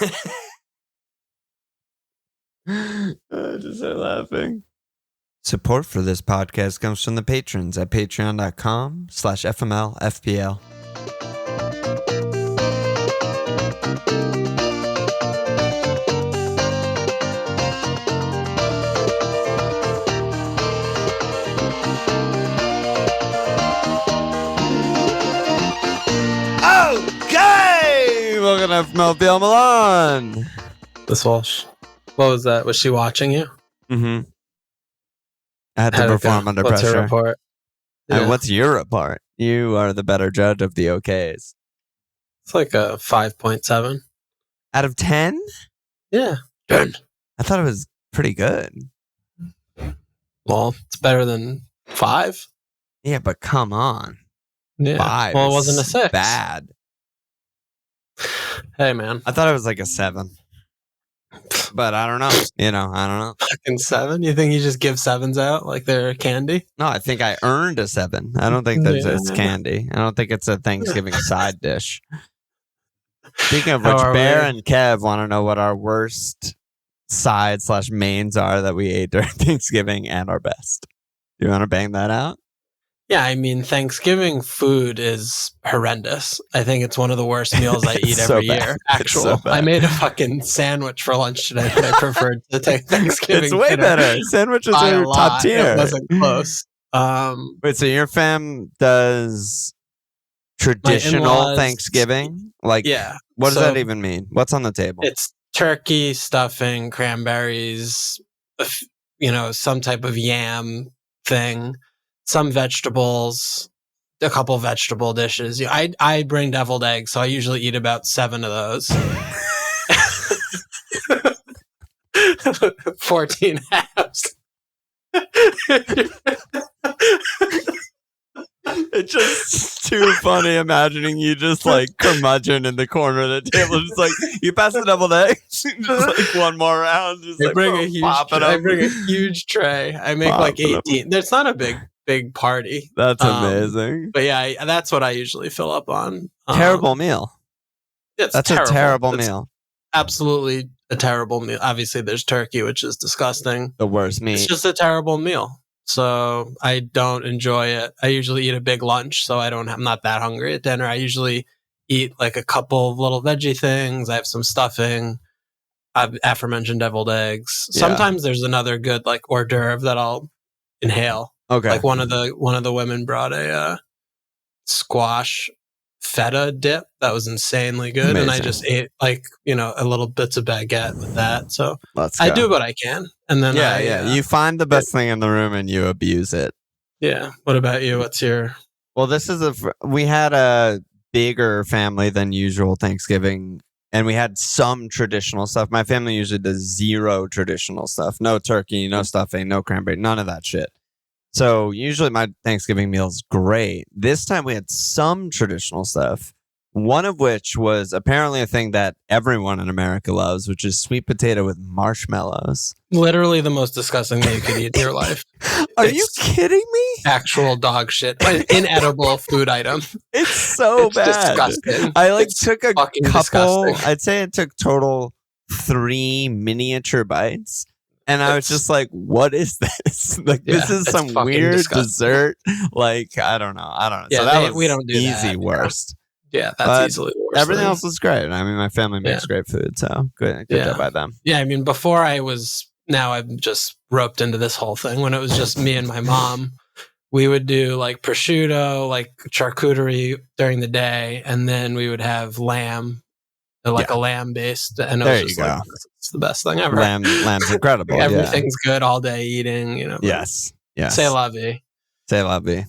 I just started laughing. Support for this podcast comes from the patrons at patreon.com/FMLFPL. Okay! Welcome to FMLFPL Milan. This Walsh. What was that? Was she watching you? Mm-hmm. I had to perform under What's pressure. Her report? And what's your report? You are the better judge of the OKs. It's like a 5.7. Out of 10? Yeah. 10. I thought it was pretty good. Well, it's better than 5. Yeah, but come on. Yeah. 5. Well, it wasn't a 6. Bad. Hey, man. I thought it was like a 7. But I don't know. I don't know. Fucking 7? You think you just give 7s out like they're candy? No, I think I earned a 7. I don't think it's candy. I don't think it's a Thanksgiving side dish. Speaking of which, Bear and Kev want to know what our worst side/mains are that we ate during Thanksgiving and our best. Do you want to bang that out? Yeah, I mean, Thanksgiving food is horrendous. I think it's one of the worst meals I eat every year. I made a fucking sandwich for lunch today that I preferred to take Thanksgiving. It's way better. Sandwiches are top tier. It wasn't close. Wait, so your fam does traditional Thanksgiving? Like, yeah. What does that even mean? What's on the table? It's turkey, stuffing, cranberries, some type of yam thing. Some vegetables, a couple vegetable dishes. I bring deviled eggs, so I usually eat about 7 of those. 14 halves. It's just too funny imagining you just like curmudgeon in the corner of the table, just like you pass the deviled eggs, just like one more round. Just I bring a huge tray. I make like 18. There's not a big party. That's amazing. But yeah, that's what I usually fill up on. Terrible meal. That's terrible. A terrible meal. Absolutely a terrible meal. Obviously, there's turkey, which is disgusting. The worst meat. It's just a terrible meal. So I don't enjoy it. I usually eat a big lunch, so I'm not that hungry at dinner. I usually eat like a couple of little veggie things. I have some stuffing. I've aforementioned deviled eggs. Yeah. Sometimes there's another good like hors d'oeuvre that I'll inhale. Okay. Like one of the women brought a squash feta dip that was insanely good. Amazing. And I just ate like, a little bits of baguette with that. So I do what I can. And then you find the best thing in the room and you abuse it. Yeah. What about you? What's your... Well, we had a bigger family than usual Thanksgiving, and we had some traditional stuff. My family usually does zero traditional stuff. No turkey, no stuffing, no cranberry, none of that shit. So usually my Thanksgiving meal is great. This time we had some traditional stuff, one of which was apparently a thing that everyone in America loves, which is sweet potato with marshmallows. Literally the most disgusting thing you could eat in your life. Are you kidding me? Actual dog shit. An inedible food item. It's so bad. Disgusting. I took a couple, disgusting. I'd say it took total 3 miniature bites. And I was just like, what is this? This is some weird disgusting. Dessert. I don't know. Yeah, so that was we don't do easy that, worst. Yeah, that's easily the worst. Everything else was great. I mean, my family makes great food, so good job by them. Yeah, I mean, before now I'm just roped into this whole thing. When it was just me and my mom, we would do like prosciutto, like charcuterie during the day, and then we would have lamb. A lamb based, and it was just like, it's the best thing ever. Lamb's incredible. Everything's good all day eating, Yes. C'est la vie. C'est la vie.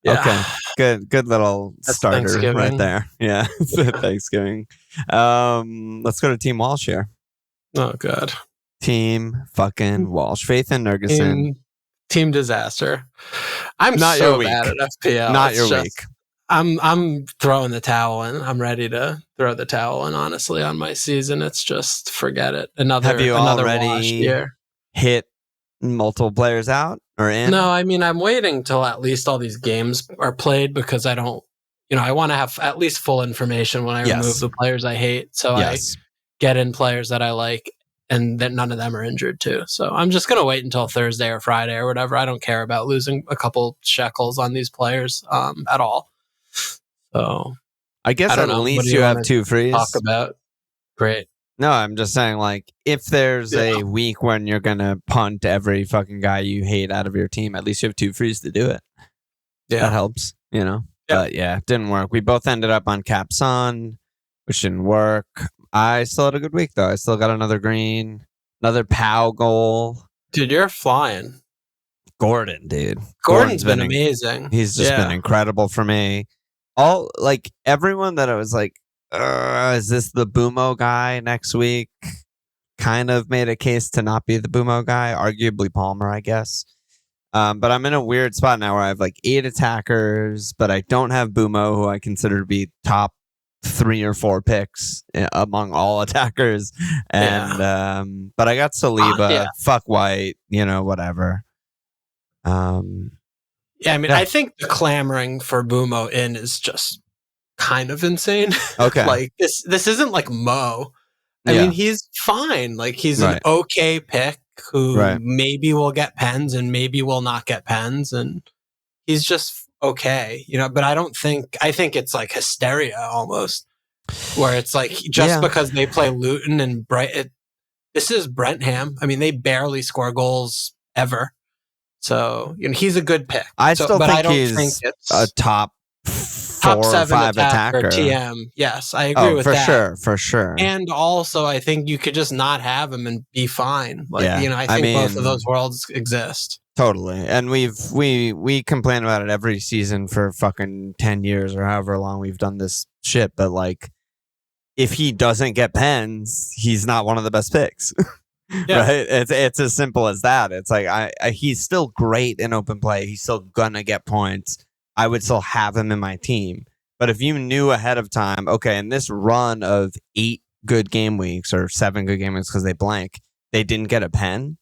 Yeah. Okay. Good little starter right there. Yeah. Thanksgiving. Let's go to Team Walsh here. Oh God. Team fucking Walsh. Faith and Nergison. Team disaster. I'm not so your week. bad at FPL. Not your week. I'm throwing the towel in. I'm ready to throw the towel in, honestly, on my season. It's just forget it. Have you already year. Hit multiple players out or in? No, I mean, I'm waiting till at least all these games are played because I don't, I want to have at least full information when I remove the players I hate. So I get in players that I like, and that none of them are injured too. So I'm just gonna wait until Thursday or Friday or whatever. I don't care about losing a couple shekels on these players at all. So I guess I don't at know. What least do you you have want to two frees. talk about? Great. No, I'm just saying, like, if there's Yeah. a week when you're gonna punt every fucking guy you hate out of your team, at least you have two frees to do it. Yeah. That helps, you know. Yeah. But yeah, it didn't work. We both ended up on Capson, which didn't work. I still had a good week though. I still got another green, another POW goal. Dude, you're flying. Gordon, dude. Gordon's been amazing. He's just been incredible for me. All like everyone that I was like, is this the Boomo guy next week? Kind of made a case to not be the Boomo guy, arguably Palmer, I guess. But I'm in a weird spot now where I have like 8 attackers, but I don't have Boomo, who I consider to be top 3 or 4 picks among all attackers. And but I got Saliba, fuck White, whatever. Yeah, I mean, I think the clamoring for Boomo in is just kind of insane. Okay. Like this isn't like Mo. I mean, he's fine. Like he's an okay pick who maybe will get pens and maybe will not get pens, and he's just okay, but I think it's like hysteria almost, where it's like just because they play Luton and this is Brentham. I mean, they barely score goals ever. So he's a good pick. I don't think he's a top 4 or 5 attacker. TM. Yes, I agree with that. For sure. And also, I think you could just not have him and be fine. Like, I think both of those worlds exist. Totally. And we complain about it every season for fucking 10 years or however long we've done this shit. But like, if he doesn't get pens, he's not one of the best picks. Right? It's as simple as that. It's like he's still great in open play. He's still gonna get points. I would still have him in my team. But if you knew ahead of time, okay, in this run of 8 good game weeks or 7 good game weeks because they blank, they didn't get a pen,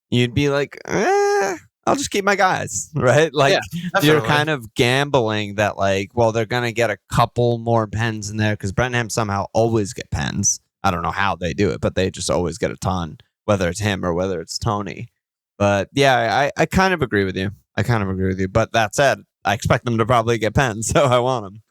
you'd be like, I'll just keep my guys, right? Like you're kind of gambling that like, well, they're gonna get a couple more pens in there because Brentham somehow always get pens. I don't know how they do it, but they just always get a ton, whether it's him or whether it's Tony. But yeah, I kind of agree with you. But that said, I expect them to probably get pens, so I want him.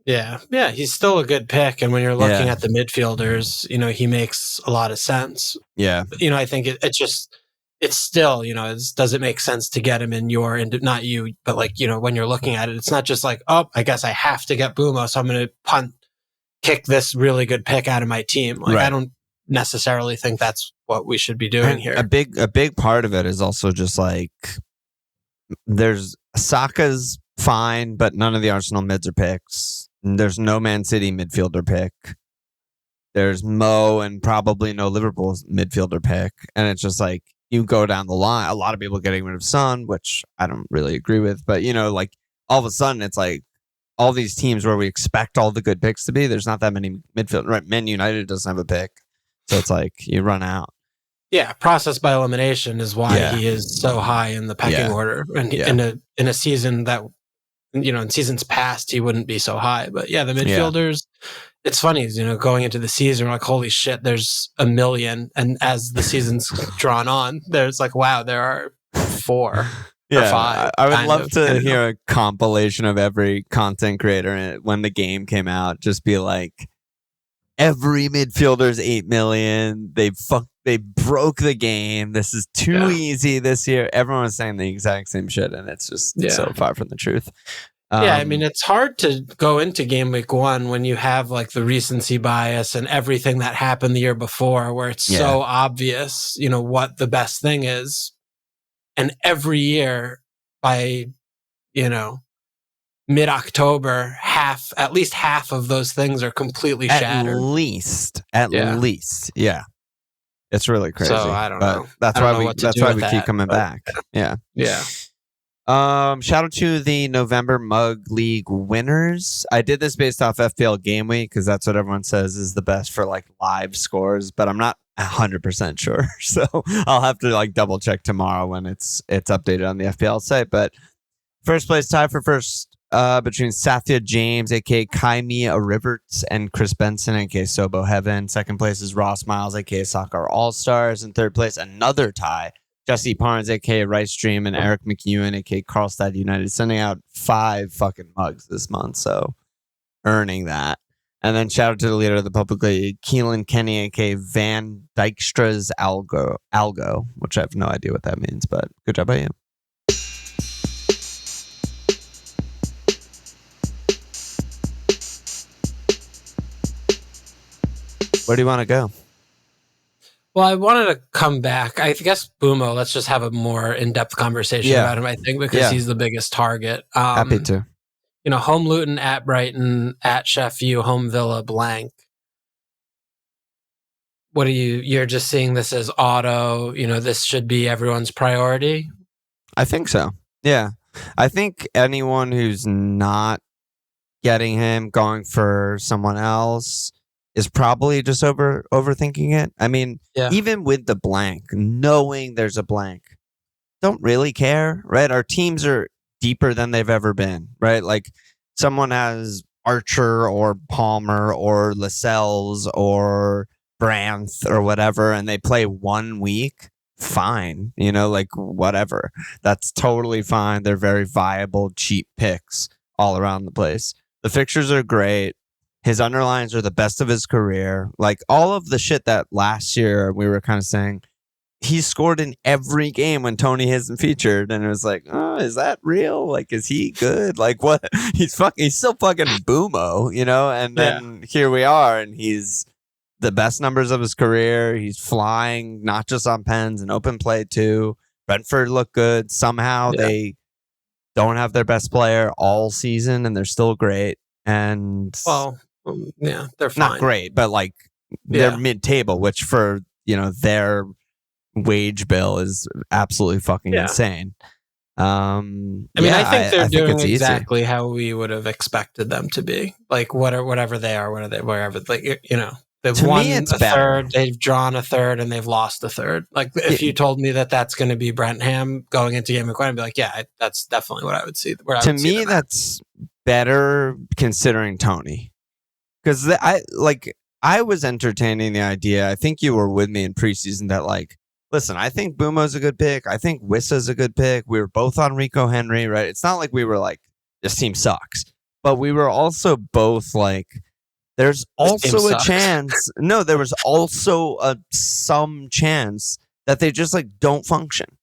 Yeah, he's still a good pick. And when you're looking at the midfielders, he makes a lot of sense. Yeah. I think it's still, does it make sense to get him in not you, but like, when you're looking at it, it's not just like, oh, I guess I have to get Boomo, so I'm going to kick this really good pick out of my team. Like, I don't necessarily think that's what we should be doing here. A big part of it is also just like, there's Saka's fine, but none of the Arsenal mids are picks. And there's no Man City midfielder pick. There's Mo and probably no Liverpool midfielder pick. And it's just like, you go down the line. A lot of people getting rid of Son, which I don't really agree with. But, like all of a sudden it's like all these teams where we expect all the good picks to be, there's not that many midfield. Right? Man United doesn't have a pick. So it's like you run out. Yeah, process by elimination is why he is so high in the pecking order. And in a season that, in seasons past, he wouldn't be so high. But yeah, the midfielders, it's funny, going into the season, we're like, holy shit, there's 1 million. And as the season's drawn on, there's like, wow, there are 4 or 5. I would love to hear a compilation of every content creator when the game came out, just be like, every midfielder's 8 million. They broke the game. This is too easy this year. Everyone was saying the exact same shit, and it's just so far from the truth. I mean, it's hard to go into game week 1 when you have like the recency bias and everything that happened the year before, where it's so obvious, what the best thing is. And every year by, mid-October, at least half of those things are completely shattered. At least. Yeah. It's really crazy. So I don't know. That's why we keep coming back. Yeah. Shout out to the November Mug League winners. I did this based off FPL Game Week because that's what everyone says is the best for like live scores, but I'm not 100% sure. So I'll have to like double check tomorrow when it's updated on the FPL site. But first place tie for first between Sathya James, aka Kaimia Riverts, and Chris Benson, aka Sobo Heaven. Second place is Ross Miles, aka Soccer All Stars. And third place, another tie. Jesse Parnes, aka Rice Dream, and Eric McEwen, aka Carlstad United, sending out 5 fucking mugs this month. So earning that. And then shout out to the leader of the public league, Keelan Kenny, aka Van Dijkstra's Algo, which I have no idea what that means, but good job by you. Where do you want to go? Well, I wanted to come back. I guess Bumo, let's just have a more in-depth conversation about him, I think, because he's the biggest target. Happy to. Home Luton, at Brighton, at Sheffield, home Villa, blank. What are you're just seeing this as auto, this should be everyone's priority? I think so. Yeah. I think anyone who's not getting him, going for someone else, is probably just overthinking it. I mean, even with the blank, knowing there's a blank, don't really care, right? Our teams are deeper than they've ever been, right? Like someone has Archer or Palmer or Lascelles or Branth or whatever, and they play 1 week, fine, like whatever. That's totally fine. They're very viable, cheap picks all around the place. The fixtures are great. His underlines are the best of his career. Like all of the shit that last year we were kind of saying, he scored in every game when Tony hasn't featured, and it was like, oh, is that real? Like, is he good? Like, what? He's still fucking Bumo, And then here we are, and he's the best numbers of his career. He's flying, not just on pens and open play too. Brentford look good. Somehow they don't have their best player all season, and they're still great. And they're fine. Not great, but like they're mid-table, which for their wage bill is absolutely fucking insane. I think they're doing exactly how we would have expected them to be. Like whatever they are, wherever they've won a third, they've drawn a third, and they've lost a third. Like if you told me that that's going to be Brentham going into game week 1, I'd be like, that's definitely what I would see. To me, that's better considering Tony, because I was entertaining the idea. I think you were with me in preseason that listen, I think Bumo's a good pick. I think Wissa's a good pick. We were both on Rico Henry, right? It's not like we were like, this team sucks, but we were also both like, there's also a chance. No, there was also some chance that they just don't function.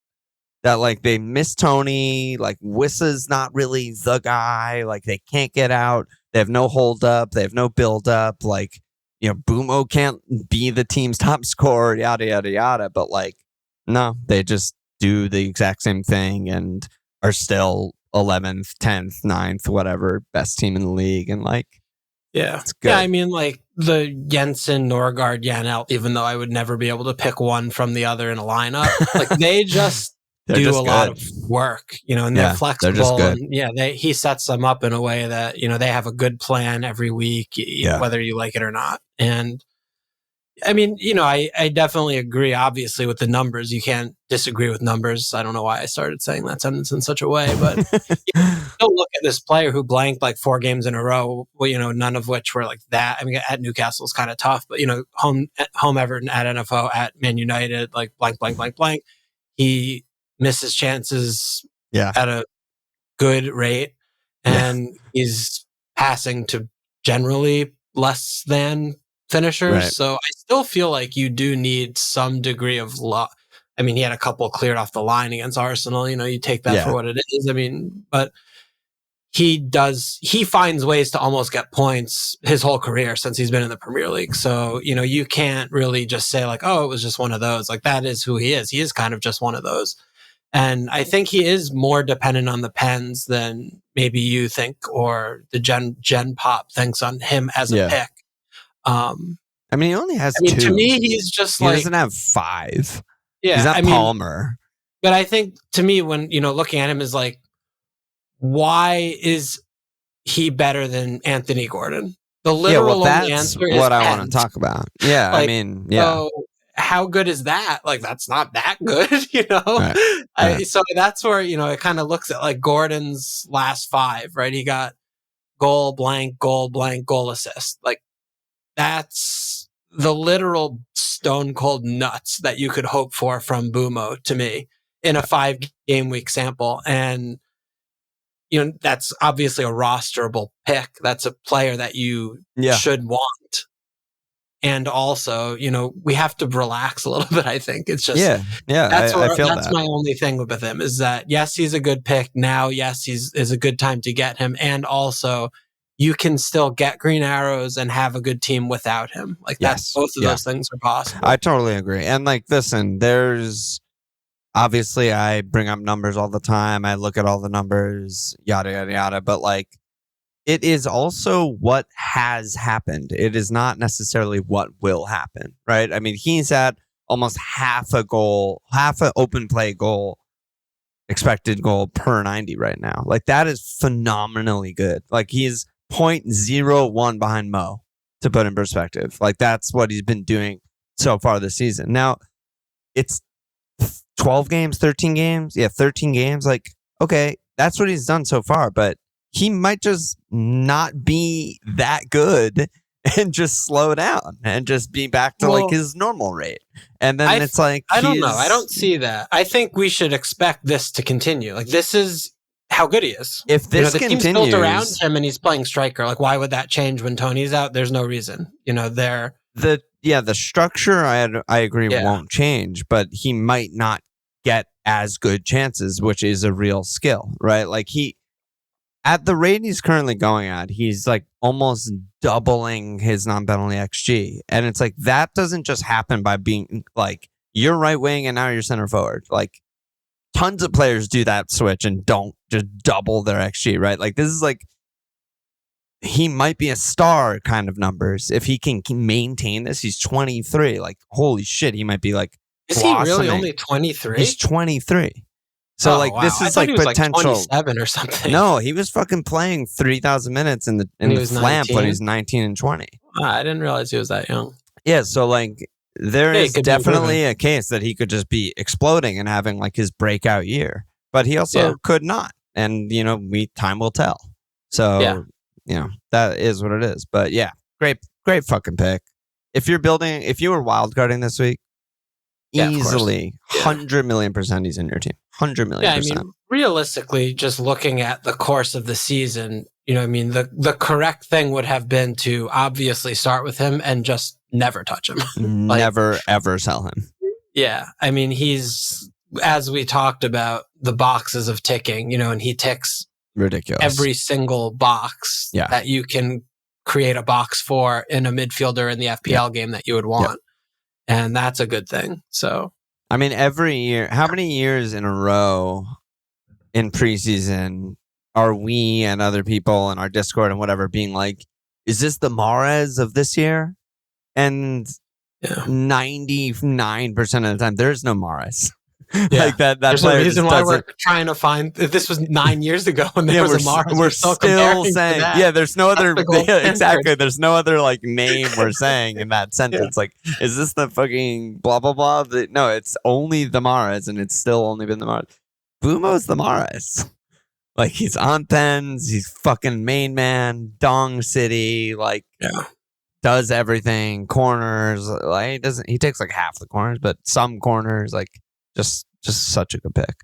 That they miss Tony. Like Wissa's not really the guy. Like they can't get out. They have no hold up. They have no build up. Like Bumo can't be the team's top scorer. Yada yada yada. But no, they just do the exact same thing and are still 11th, 10th, 9th, whatever, best team in the league. And it's good. Yeah, I mean, the Jensen, Norgard, Janelt, even though I would never be able to pick one from the other in a lineup, they just do a lot of work, and they're flexible. And he sets them up in a way that, they have a good plan every week, whether you like it or not. And I mean, I definitely agree, obviously, with the numbers. You can't disagree with numbers. I don't know why I started saying that sentence in such a way, but still look at this player who blanked 4 games in a row, none of which were like that. I mean, at Newcastle is kind of tough, but, home Everton, at NFO, at Man United, blank, blank, blank, blank. He misses chances at a good rate, and he's passing to generally less than finishers. Right. So I still feel like you do need some degree of luck. I mean, he had a couple cleared off the line against Arsenal. You take that for what it is. I mean, but he finds ways to almost get points his whole career since he's been in the Premier League. So, you can't really just say oh, it was just one of those. That is who he is. He is kind of just one of those. And I think he is more dependent on the pens than maybe you think, or the Gen Pop thinks on him as a pick. I mean, he only has 2. To me, he's just he doesn't have 5. Yeah, he's not Palmer. But I think to me, when looking at him is why is he better than Anthony Gordon? The literal that's answer is what I pens. want to talk about. Yeah, I mean, yeah. So, how good is that? Like, that's not that good, Right. So that's where, it kind of looks at like Gordon's last 5, right? He got goal, blank, goal assist. Like, that's the literal stone cold nuts that you could hope for from Bumo to me in a 5-game week sample. And, that's obviously a rosterable pick. That's a player that you should want. And also, we have to relax a little bit. I think it's just, I feel that's that. my only thing with him is that, yes, he's a good pick now. Yes, is a good time to get him. And also you can still get green arrows and have a good team without him. Like that's both of those things are possible. I totally agree. And like, listen, there's obviously I bring up numbers all the time. I look at all the numbers, yada, yada, yada. But like, it is also what has happened. It is not necessarily what will happen, right? I mean, he's at almost half an open play goal, expected goal per 90 right now. Like, that is phenomenally good. Like, he's 0.01 behind Mo, to put in perspective. Like, that's what he's been doing so far this season. Now, it's 12 games, 13 games. Yeah, 13 games. Like, okay, that's what he's done so far, but he might just not be that good and just slow down and just be back to like his normal rate. And then it's like, I don't know. I don't see that. I think we should expect this to continue. Like, this is how good he is. If this continues, team's built around him and he's playing striker. Like, why would that change when Tony's out? There's no reason. The structure I agree won't change, but he might not get as good chances, which is a real skill, right? Like, at the rate he's currently going at, he's like almost doubling his non-penalty XG. And it's like, that doesn't just happen by being like, you're right wing and now you're center forward. Like, tons of players do that switch and don't just double their XG, right? Like, this is like, he might be a star kind of numbers. If he can maintain this, he's 23. Like, holy shit, he might be like, is he really only 23? He's 23. So this is like potential. Like 27 or something. No, he was fucking playing 3,000 minutes in the Flamp when he was 19 and 20. I didn't realize he was that young. Yeah, so like there is definitely a case that he could just be exploding and having like his breakout year, but he also could not. And time will tell. So that is what it is. But yeah, great fucking pick. If you were wildcarding this week, easily 100 million % he's in your team. 100 million %. I mean, realistically, just looking at the course of the season, the correct thing would have been to obviously start with him and just never touch him. Never, ever sell him. Yeah. I mean, he's, as we talked about, the boxes of ticking, and he ticks ridiculous every single box that you can create a box for in a midfielder in the FPL game that you would want. Yeah. And that's a good thing. So, I mean, every year, how many years in a row in preseason are we and other people in our Discord and whatever being like, is this the Mahrez of this year? And 99% of the time, there's no Mahrez. Yeah. Like that There's a reason why we're trying to find. This was 9 years ago, and there was a Mahrez. We're still saying, there's no other. Exactly, there's no other like name we're saying in that sentence. Like, is this the fucking blah blah blah? No, it's only the Mahrez, and it's still only been the Mahrez. Bumo's the Mahrez. Like, he's on pens, he's fucking main man, Dong City, like does everything, corners. Like, he takes like half the corners, but some corners like. Just such a good pick.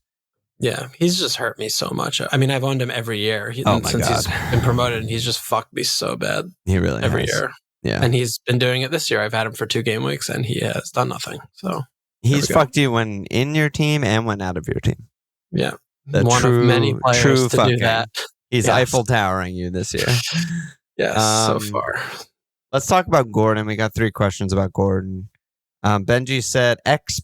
Yeah, he's just hurt me so much. I mean, I've owned him every year since he's been promoted, and he's just fucked me so bad. He really every has. Year. Yeah, and he's been doing it this year. I've had him for 2 game weeks, and he has done nothing. So he's fucked you when in your team and when out of your team. Yeah, one of many players to do that. He's Eiffel Towering you this year. Yes, so far. Let's talk about Gordon. We got 3 questions about Gordon. Benji said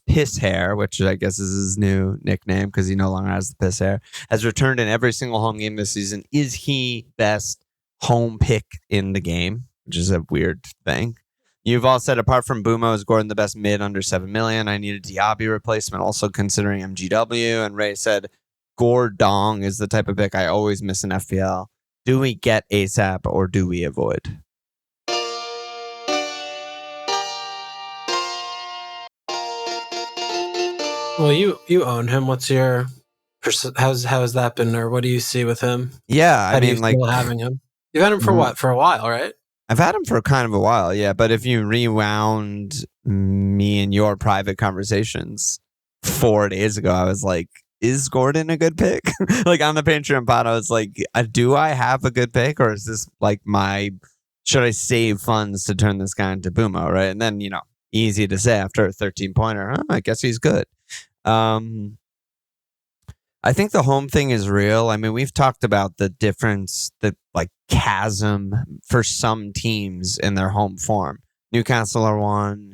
Piss Hair, which I guess is his new nickname because he no longer has the piss hair, has returned in every single home game this season. Is he best home pick in the game? Which is a weird thing. You've all said, apart from Bumo, is Gordon the best mid under 7 million? I need a Diaby replacement, also considering MGW. And Ray said, Gordong is the type of pick I always miss in FPL. Do we get ASAP or do we avoid? Well, you own him. What's your how has that been, or what do you see with him? Yeah, How do you feel having him? You've had him for what? For a while, right? I've had him for kind of a while, yeah. But if you rewound me and your private conversations 4 days ago, I was like, is Gordon a good pick? Like on the Patreon pod, I was like, do I have a good pick, or is this like should I save funds to turn this guy into Bumo, right? And then, easy to say after a 13-pointer, I guess he's good. I think the home thing is real. I mean, we've talked about the difference, the like chasm for some teams in their home form. Newcastle are one,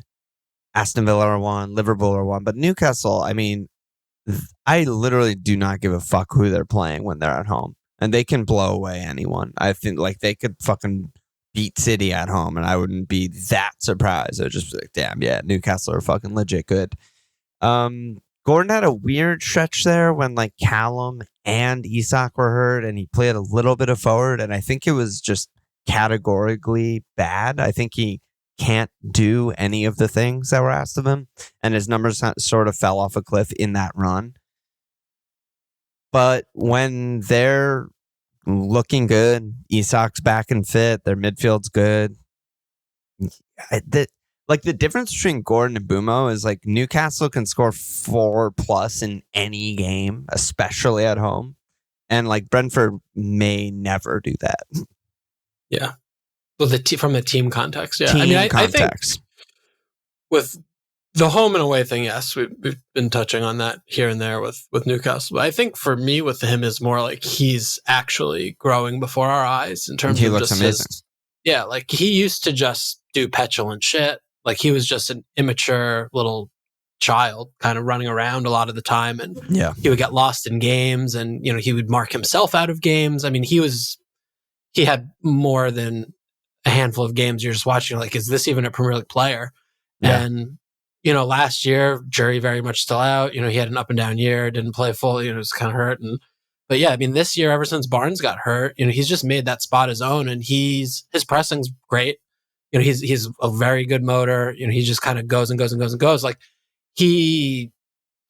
Aston Villa are one, Liverpool are one. But Newcastle, I mean, I literally do not give a fuck who they're playing when they're at home. And they can blow away anyone. I think like they could fucking beat City at home and I wouldn't be that surprised. I'd just be like, damn, yeah, Newcastle are fucking legit good. Gordon had a weird stretch there when like Callum and Isak were hurt and he played a little bit of forward. And I think it was just categorically bad. I think he can't do any of the things that were asked of him. And his numbers sort of fell off a cliff in that run. But when they're looking good, Isak's back and fit, their midfield's good. The difference between Gordon and Bumo is like Newcastle can score 4+ in any game, especially at home. And like Brentford may never do that. Yeah. Well, from a team context, yeah. I think with the home and away thing, yes, we've been touching on that here and there with Newcastle. But I think for me with him is more like he's actually growing before our eyes in terms of looks just amazing. Like he used to just do petulant shit. Like he was just an immature little child kind of running around a lot of the time. And he would get lost in games and, he would mark himself out of games. I mean, he had more than a handful of games. You're just watching like, is this even a Premier League player? Yeah. And, last year, jury very much still out. He had an up and down year, didn't play full, was kind of hurt. But yeah, I mean, this year, ever since Barnes got hurt, he's just made that spot his own and his pressing's great. He's a very good motor. He just kind of goes and goes and goes and goes. Like he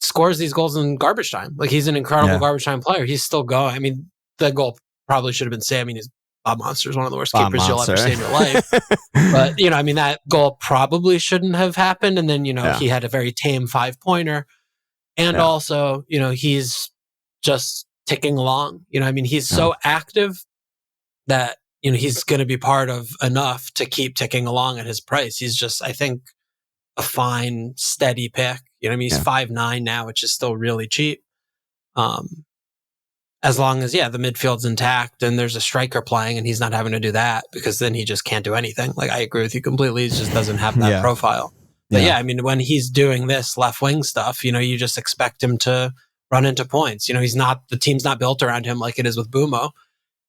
scores these goals in garbage time. Like he's an incredible garbage time player. He's still going. I mean, the goal probably should have been saved. I mean, he's Bob Monster is one of the worst keepers you'll ever see in your life. But, that goal probably shouldn't have happened. And then, he had a very tame 5-pointer. And also, he's just ticking along. He's so active that, he's going to be part of enough to keep ticking along at his price. He's just, I think, a fine, steady pick. He's 5'9" now, which is still really cheap. As long as, the midfield's intact and there's a striker playing and he's not having to do that because then he just can't do anything. Like, I agree with you completely. He just doesn't have that profile. But when he's doing this left wing stuff, you just expect him to run into points. The team's not built around him like it is with Bumo.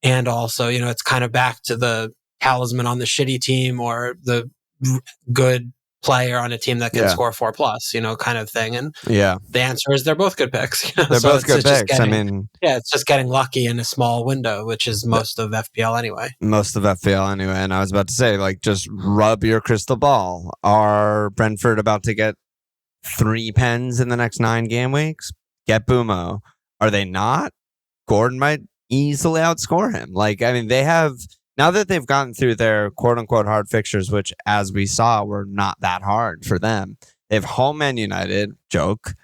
And also, it's kind of back to the talisman on the shitty team or the good player on a team that can score 4+, kind of thing. And the answer is they're both good picks. They're both good picks. It's just getting lucky in a small window, which is most of FPL anyway. And I was about to say, like, just rub your crystal ball. Are Brentford about to get 3 pens in the next 9 game weeks? Get Bumo. Are they not? Gordon might easily outscore him. Like, I mean, they have, now that they've gotten through their quote unquote hard fixtures, which as we saw were not that hard for them. They have home Man United, joke.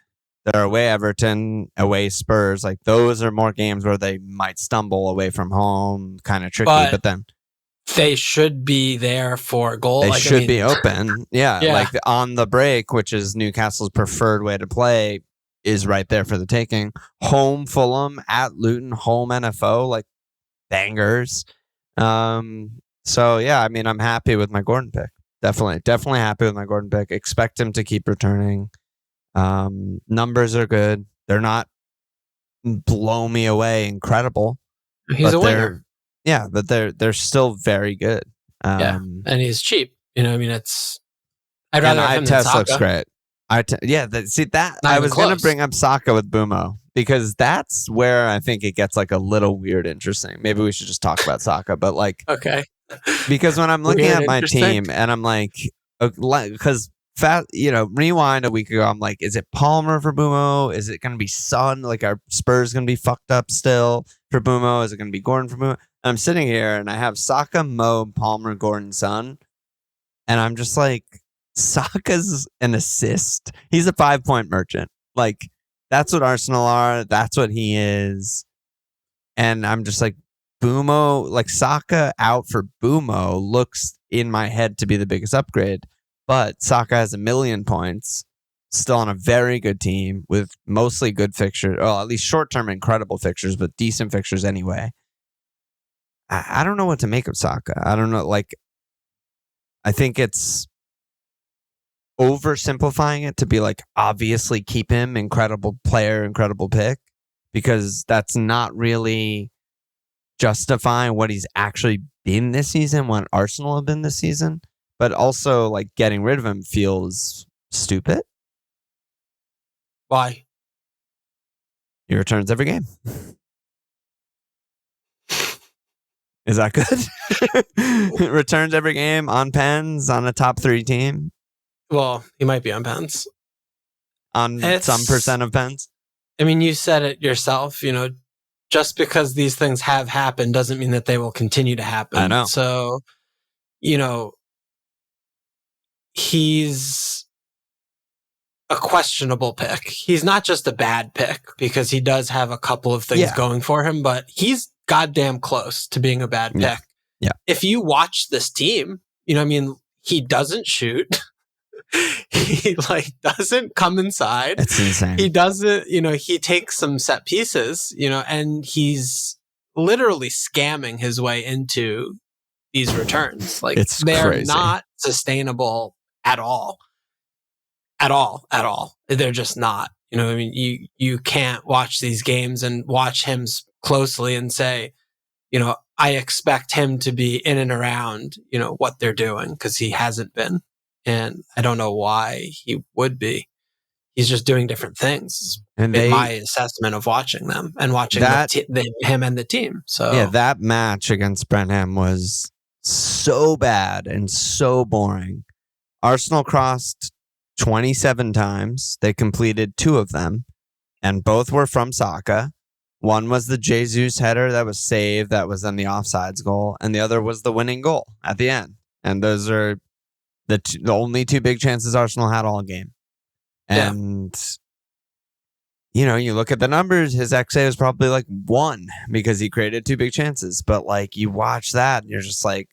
They're away Everton, away Spurs. Like those are more games where they might stumble away from home, kind of tricky, but then they should be there for goal. They should be open. Like on the break, which is Newcastle's preferred way to play, is right there for the taking. Home Fulham, at Luton, home NFO, like bangers. So yeah, I mean, I'm happy with my Gordon pick. Definitely happy with my Gordon pick. Expect him to keep returning. Numbers are good. They're not blow me away incredible. He's a winner. Yeah, but they're still very good. And he's cheap. It's. I'd rather have him than Saka. Looks great. I was going to bring up Saka with Bumo because that's where I think it gets like a little weird interesting. Maybe we should just talk about Saka, but like, okay. Because when I'm looking at my team and I'm like, because rewind a week ago. I'm like, is it Palmer for Bumo? Is it going to be Son? Like, our Spurs going to be fucked up still for Bumo? Is it going to be Gordon for Bumo? And I'm sitting here and I have Saka, Mo, Palmer, Gordon, Son. And I'm just like, Saka's an assist. He's a 5-point merchant. Like, that's what Arsenal are. That's what he is. And I'm just like, Bumo, like Saka out for Bumo looks in my head to be the biggest upgrade. But Saka has 1 million points, still on a very good team with mostly good fixtures. Well, at least short-term incredible fixtures, but decent fixtures anyway. I don't know what to make of Saka. I don't know. Like, I think it's oversimplifying it to be like, obviously keep him, incredible player, incredible pick, because that's not really justifying what he's actually been this season, what Arsenal have been this season. But also, like, getting rid of him feels stupid. Why? He returns every game. Is that good? Returns every game on pens on a top 3 team. Well, he might be on pens. On some percent of pens. I mean, you said it yourself, just because these things have happened doesn't mean that they will continue to happen. I know. So, he's a questionable pick. He's not just a bad pick because he does have a couple of things going for him, but he's goddamn close to being a bad pick. Yeah. If you watch this team, he doesn't shoot. He doesn't come inside. It's insane. He doesn't, he takes some set pieces, and he's literally scamming his way into these returns. Like, they're not sustainable at all. At all. They're just not. You can't watch these games and watch him closely and say, I expect him to be in and around, what they're doing, because he hasn't been. And I don't know why he would be. He's just doing different things. And in my assessment of watching them and watching him and the team. So yeah, that match against Brenham was so bad and so boring. Arsenal crossed 27 times. They completed 2 of them, and both were from Saka. One was the Jesus header that was saved, that was then the offsides goal, and the other was the winning goal at the end. And those are the only 2 big chances Arsenal had all game. And, you look at the numbers, his XA was probably like 1 because he created 2 big chances. But, like, you watch that and you're just like,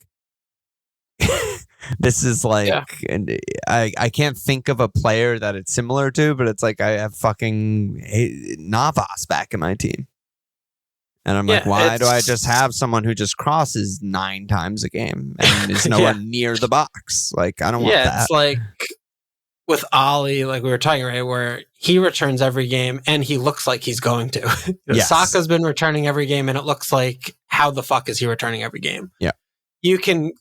this is like, and I can't think of a player that it's similar to, but it's like I have fucking Navas back in my team. And I'm like, why do I just have someone who just crosses 9 times a game and is nowhere near the box? Like, I don't want that. Yeah, it's like with Ollie, like we were talking, right, where he returns every game and he looks like he's going to. Saka's been returning every game and it looks like, how the fuck is he returning every game? Yeah. You can,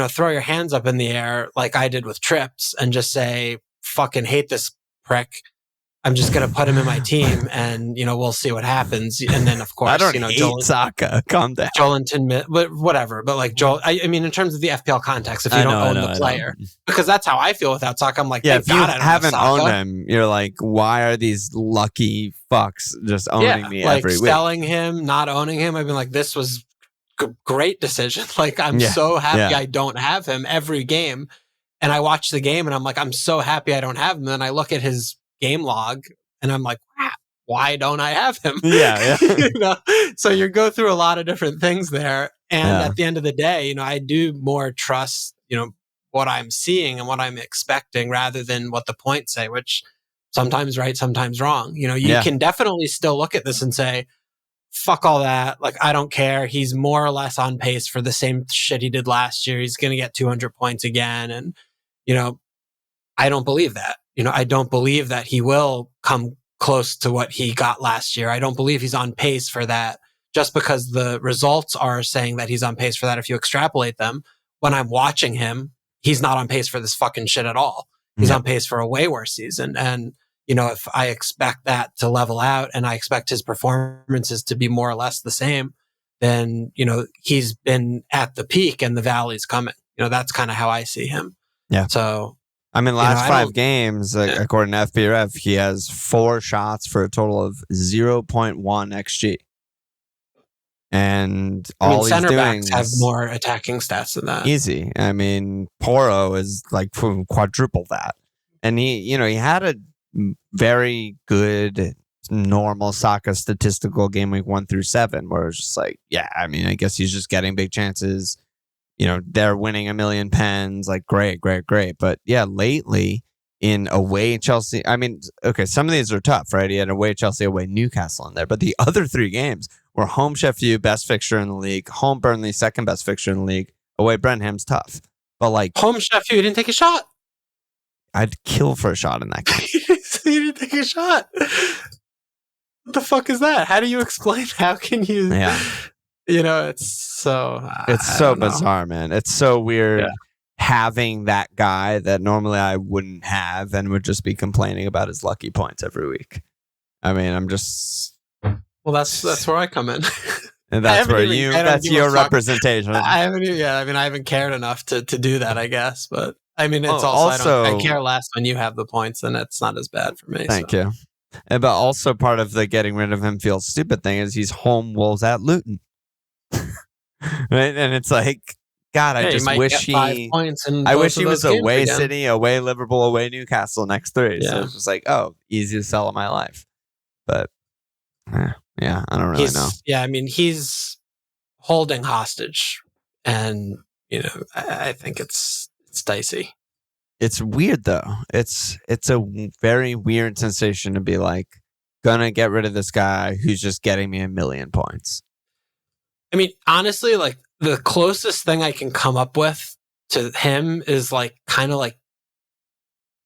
throw your hands up in the air like I did with Trips and just say, fucking hate this prick. I'm just going to put him in my team and, we'll see what happens. And then, of course, I don't hate Saka. Calm down. Joelinton, but whatever. But like Joel, I mean, in terms of the FPL context, if you don't own the player, because that's how I feel without Saka. I'm like, if you haven't owned him, you're like, why are these lucky fucks just owning me every week? Selling him, not owning him. I've been like, this was great decision. Like, I'm so happy I don't have him every game. And I watch the game and I'm like, I'm so happy I don't have him. And I look at his game log and I'm like, wow, why don't I have him? So you go through a lot of different things there. And at the end of the day, I do more trust, what I'm seeing and what I'm expecting rather than what the points say, which sometimes right, sometimes wrong. You can definitely still look at this and say, fuck all that. Like, I don't care. He's more or less on pace for the same shit he did last year. He's going to get 200 points again. And, I don't believe that. I don't believe that he will come close to what he got last year. I don't believe he's on pace for that just because the results are saying that he's on pace for that. If you extrapolate them, when I'm watching him, he's not on pace for this fucking shit at all. He's on pace for a way worse season. And, if I expect that to level out and I expect his performances to be more or less the same, then, he's been at the peak and the valley's coming. That's kind of how I see him. Yeah. So I mean, last 5 games, Yeah. according to FPRF, he has 4 shots for a total of 0.1 XG. And all he's center doing backs have is more attacking stats than that. easy. I mean, Poro is like quadruple that. And he had a very good normal soccer statistical game week 1 through 7 where it's just like, yeah, I mean, I guess he's just getting big chances. They're winning a million pens, like great. But yeah, lately in away Chelsea, I mean, okay, some of these are tough, right? He had away Chelsea, away Newcastle in there, but the other 3 games were home Sheffield, best fixture in the league, home Burnley, second best fixture in the league, away Brentham's tough. But like home Sheffield, you didn't take a shot. I'd kill for a shot in that game. You didn't take a shot. What the fuck is that? How do you explain? How can you? Yeah. It's so bizarre, man. It's so weird having that guy that normally I wouldn't have and would just be complaining about his lucky points every week. I mean, I'm just that's where I come in. And that's where that's your representation. I haven't cared enough to do that, I guess. But I mean, it's also I care less when you have the points, and it's not as bad for me. Thank you. But also part of the getting rid of him feels stupid thing is he's home Wolves at Luton. Right? And it's like, God, I just wish he was away City, away Liverpool, away Newcastle next 3. Yeah. So it's just like, easy to sell in my life. But yeah, I don't really know. Yeah, I mean, he's holding hostage, and I think it's dicey. It's weird though. It's a very weird sensation to be like, gonna get rid of this guy who's just getting me a million points. I mean, honestly, like the closest thing I can come up with to him is like kind of like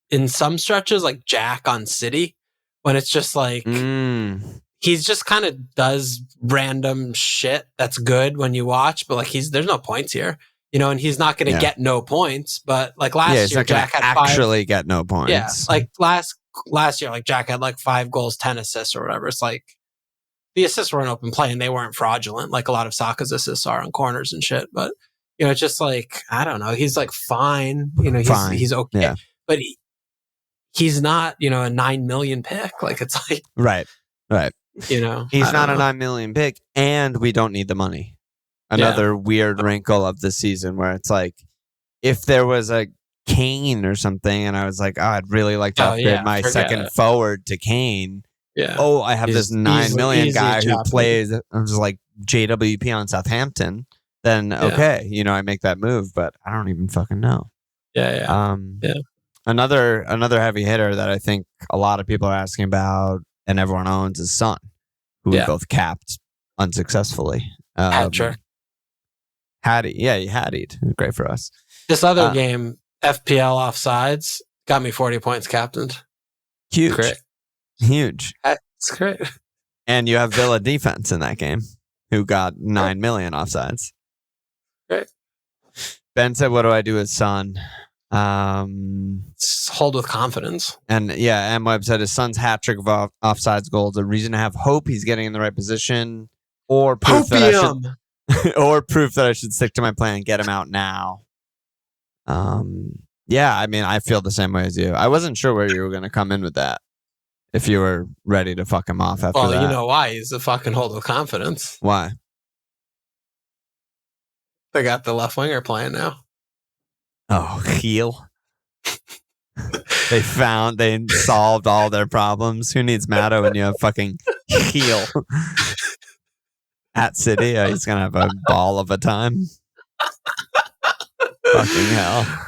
in some stretches like Jack on City, when it's just like he's just kind of does random shit that's good when you watch, but like there's no points here, and he's not going to get no points. But like last year, Jack had actually get no points. Yeah, like last year, like Jack had like 5 goals, 10 assists or whatever. It's like the assists were an open play and they weren't fraudulent like a lot of Saka's assists are on corners and shit. But it's just like, I don't know. He's like fine. He's okay. Yeah. But he's not, a 9 million pick. Like it's like right. He's not a 9 million pick, and we don't need the money. Another weird wrinkle of the season where it's like, if there was a Kane or something, and I was like, I'd really like to upgrade my second forward to Kane. Yeah. I have this 9 million guy who plays. I'm just like JWP on Southampton. Then okay, I make that move, but I don't even fucking know. Yeah. Another heavy hitter that I think a lot of people are asking about and everyone owns is Son, who we both capped unsuccessfully. Patrick. Hattie. Yeah, he Hattied. Great for us. This other game, FPL offsides, got me 40 points captained. Huge. Great. Huge. That's great. And you have Villa defense in that game, who got 9 million offsides. Great. Ben said, what do I do with Son? Hold with confidence. And M Webb said his son's hat trick of offsides goals a reason to have hope he's getting in the right position, or proof that I should stick to my plan and get him out now. Yeah, I mean, I feel the same way as you. I wasn't sure where you were going to come in with that. If you were ready to fuck him off after that. Well, you know why he's a fucking hold with confidence. Why? They got the left winger playing now. Oh, heel. They solved all their problems. Who needs Matto when you have fucking heel at City? He's gonna have a ball of a time. Fucking hell.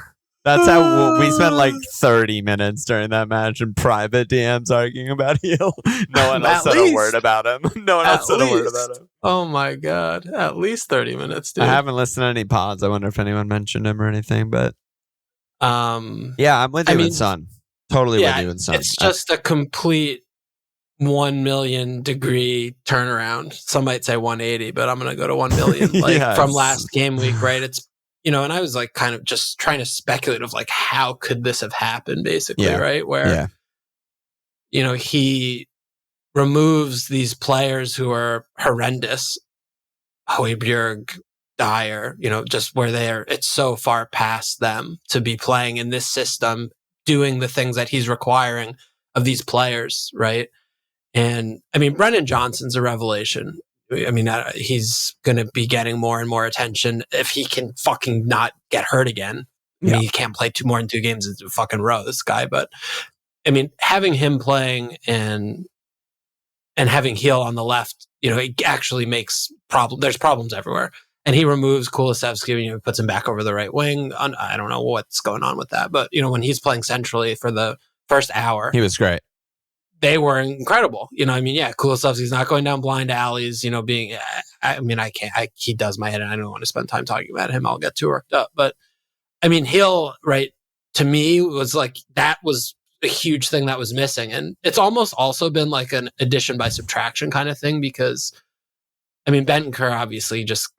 That's how we spent like 30 minutes during that match in private DMs arguing about heel. No one else said a word about him. No one else said a word about him. Oh my God. At least 30 minutes, dude. I haven't listened to any pods. I wonder if anyone mentioned him or anything, but yeah, I'm with you with Son. Totally with you with Son. It's just a complete 1 million degree turnaround. Some might say 180, but I'm going to go to 1 million from last game week, right? It's and I was like kind of just trying to speculate of like, how could this have happened basically, right? Where, he removes these players who are horrendous, Højbjerg, Dyer, just where it's so far past them to be playing in this system doing the things that he's requiring of these players, right? And I mean, Brennan Johnson's a revelation. I mean, he's going to be getting more and more attention if he can fucking not get hurt again. I mean, he can't play more than 2 games in a fucking row, this guy. But I mean, having him playing and having Heel on the left, it actually makes problem. There's problems everywhere. And he removes Kulusevski and puts him back over the right wing. I don't know what's going on with that. But, when he's playing centrally for the first hour, he was great. They were incredible. Kulusevski's not going down blind alleys, he does my head and I don't want to spend time talking about him. I'll get too worked up. But I mean, Hill, right, to me was like, that was a huge thing that was missing. And it's almost also been like an addition by subtraction kind of thing because, I mean, Bentancur obviously just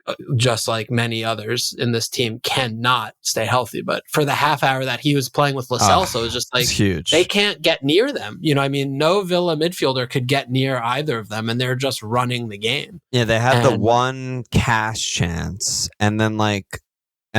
like many others in this team cannot stay healthy. But for the half hour that he was playing with Lo Celso, it was just like huge. They can't get near them. No Villa midfielder could get near either of them, and they're just running the game. Yeah, they had the one cash chance, and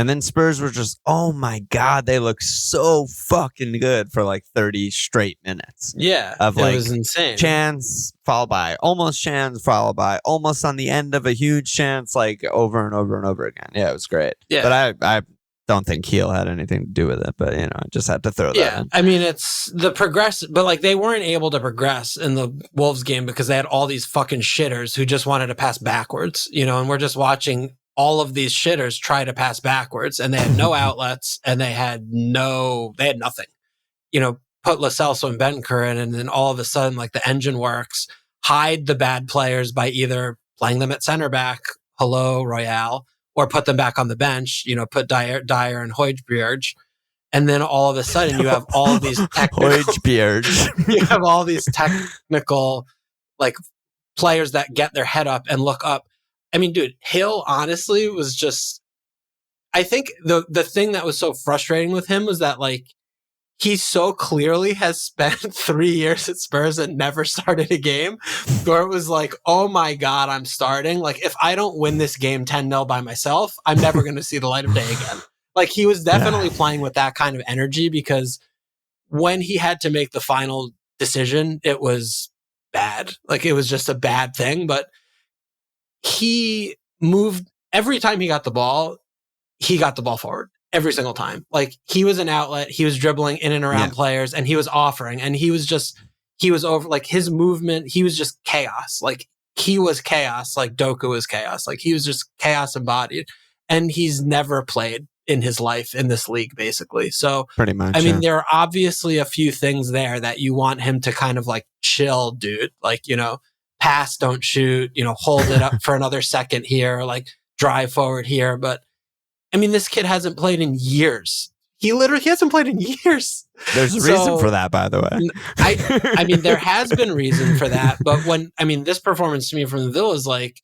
then Spurs were just, oh my God, they look so fucking good for like 30 straight minutes. Yeah, it was insane. Chance followed by almost chance followed by almost on the end of a huge chance, like over and over and over again. Yeah, it was great. Yeah, but I don't think Heel had anything to do with it. But I just had to throw that in. I mean, it's the progress, but like they weren't able to progress in the Wolves game because they had all these fucking shitters who just wanted to pass backwards. And we're just watching all of these shitters try to pass backwards, and they had no outlets, and they had nothing. Put Lo Celso and Bentancur in, and then all of a sudden, like the engine works. Hide the bad players by either playing them at center back, hello Royale, or put them back on the bench. Put Dyer and Højbjerg, and then all of a sudden you have all of these you have all these technical like players that get their head up and look up. I mean, dude, Hill honestly was just, I think the thing that was so frustrating with him was that like, he so clearly has spent 3 years at Spurs and never started a game where it was like, oh my God, I'm starting. Like, if I don't win this game 10-0 by myself, I'm never going to see the light of day again. Like, he was definitely playing with that kind of energy because when he had to make the final decision, it was bad. Like, it was just a bad thing, but he moved every time he got the ball forward every single time. Like he was an outlet, he was dribbling in and around players, and he was offering, and he was over, like his movement, he was just chaos. Like he was chaos, like Doku was chaos. Like he was just chaos embodied, and he's never played in his life in this league, basically. So pretty much, I mean, there are obviously a few things there that you want him to kind of like chill, dude. Like, pass, don't shoot, hold it up for another second here, like drive forward here. But I mean, this kid hasn't played in years. He hasn't played in years. There's a reason for that, by the way. I mean, there has been reason for that. But this performance to me from the Villa is like,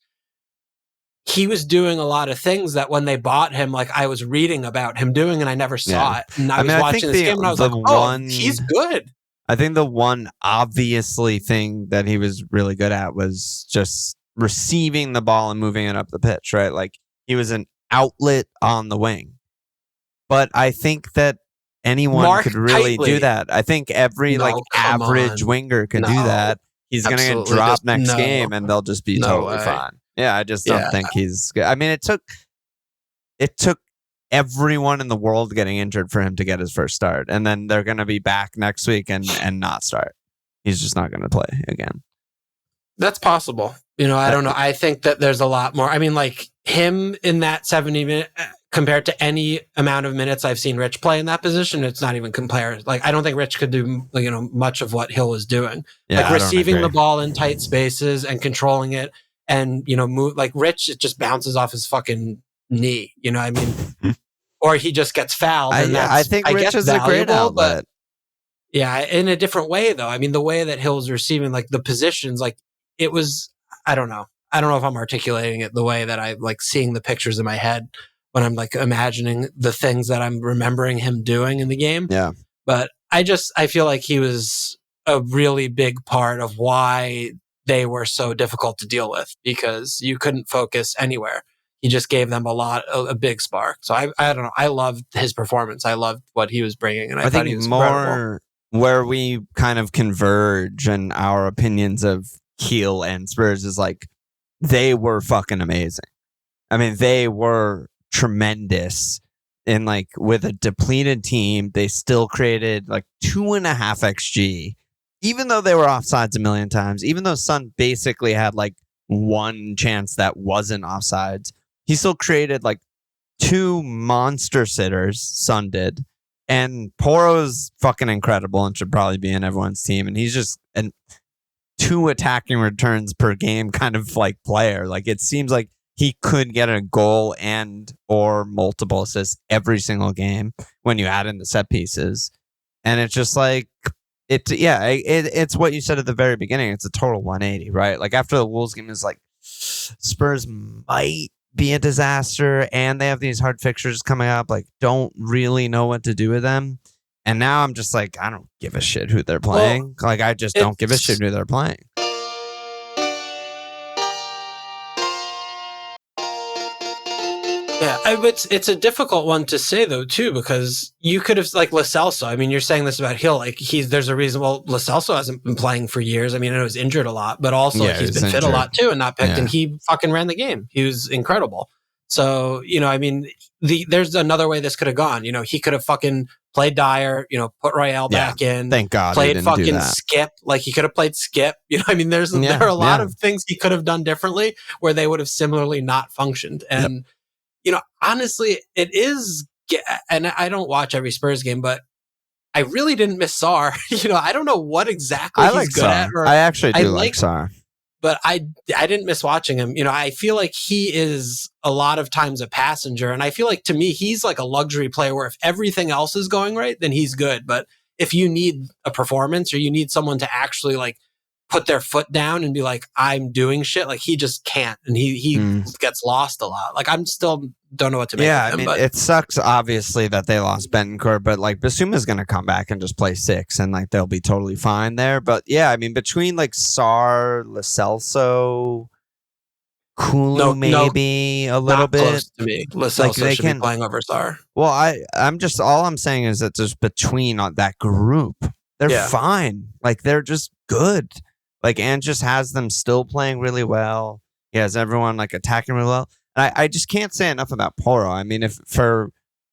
he was doing a lot of things that when they bought him, like I was reading about him doing and I never saw it. And I was watching this game and I was like, he's good. I think the one obviously thing that he was really good at was just receiving the ball and moving it up the pitch, right? Like he was an outlet on the wing. But I think that anyone could really do that. I think every average winger can do that. He's going to get dropped next game and they'll just be totally fine. Yeah, I just don't think he's good. I mean, it took everyone in the world getting injured for him to get his first start. And then they're going to be back next week and not start. He's just not going to play again. That's possible. I don't know. I think that there's a lot more. I mean, like him in that 70 minute compared to any amount of minutes I've seen Rich play in that position, it's not even compared. Like, I don't think Rich could do, much of what Hill was doing. Yeah, like receiving the ball in tight spaces and controlling it and, move like Rich, it just bounces off his fucking knee. I mean, or he just gets fouled. And I think Rich is a great outlet. Yeah, in a different way though. I mean, the way that Hill's receiving, like the positions, like it was, I don't know if I'm articulating it the way that I like seeing the pictures in my head when I'm like imagining the things that I'm remembering him doing in the game. Yeah. But I feel like he was a really big part of why they were so difficult to deal with because you couldn't focus anywhere. he just gave them a big spark. So I don't know. I loved his performance. I loved what he was bringing, and I thought he was incredible. Where we kind of converge in our opinions of Kiel and Spurs is like they were fucking amazing. I mean, they were tremendous. And like with a depleted team, they still created like 2.5 XG, even though they were offsides a million times, even though Son basically had like one chance that wasn't offsides. He still created like 2 monster sitters, Son did. And Poro's fucking incredible and should probably be in everyone's team. And he's just 2 attacking returns per game kind of like player. Like it seems like he could get a goal and or multiple assists every single game when you add in the set pieces. And it's just like it's what you said at the very beginning. It's a total 180, right? Like after the Wolves game is like Spurs might be a disaster and they have these hard fixtures coming up, like don't really know what to do with them. And now I'm just like, I don't give a shit who they're playing. Like I just don't give a shit who they're playing. Yeah, it's a difficult one to say though too, because you could have like Lo Celso. I mean, you're saying this about Hill, like there's a reason. Well, Lo Celso hasn't been playing for years. I mean, I know he's injured a lot, but also he's been fit a lot too and not picked. And he fucking ran the game. He was incredible. So I mean, there's another way this could have gone. He could have fucking played Dyer. Put Royale back in. Thank God. Played fucking Skip. Like he could have played Skip. I mean, there are a lot of things he could have done differently where they would have similarly not functioned. And honestly, it is, and I don't watch every Spurs game, but I really didn't miss Sarr. I don't know what exactly he's good at. I actually do like Sarr. But I didn't miss watching him. I feel like he is a lot of times a passenger. And I feel like to me, he's like a luxury player where if everything else is going right, then he's good. But if you need a performance or you need someone to actually like put their foot down and be like, I'm doing shit, like he just can't. And he gets lost a lot. Like I'm still don't know what to make of him. I mean, it sucks obviously that they lost Betancourt, but like Basuma's going to come back and just play 6 and like they'll be totally fine there. But yeah, I mean, between like Sarr, Lo Celso, Kulu maybe a little bit. Close to me. Lo Celso should be playing over Sarr. Well, I'm just, all I'm saying is that just between that group, they're fine. Like they're just good. Like, and just has them still playing really well. He has everyone like attacking really well. And I just can't say enough about Porro. I mean, if for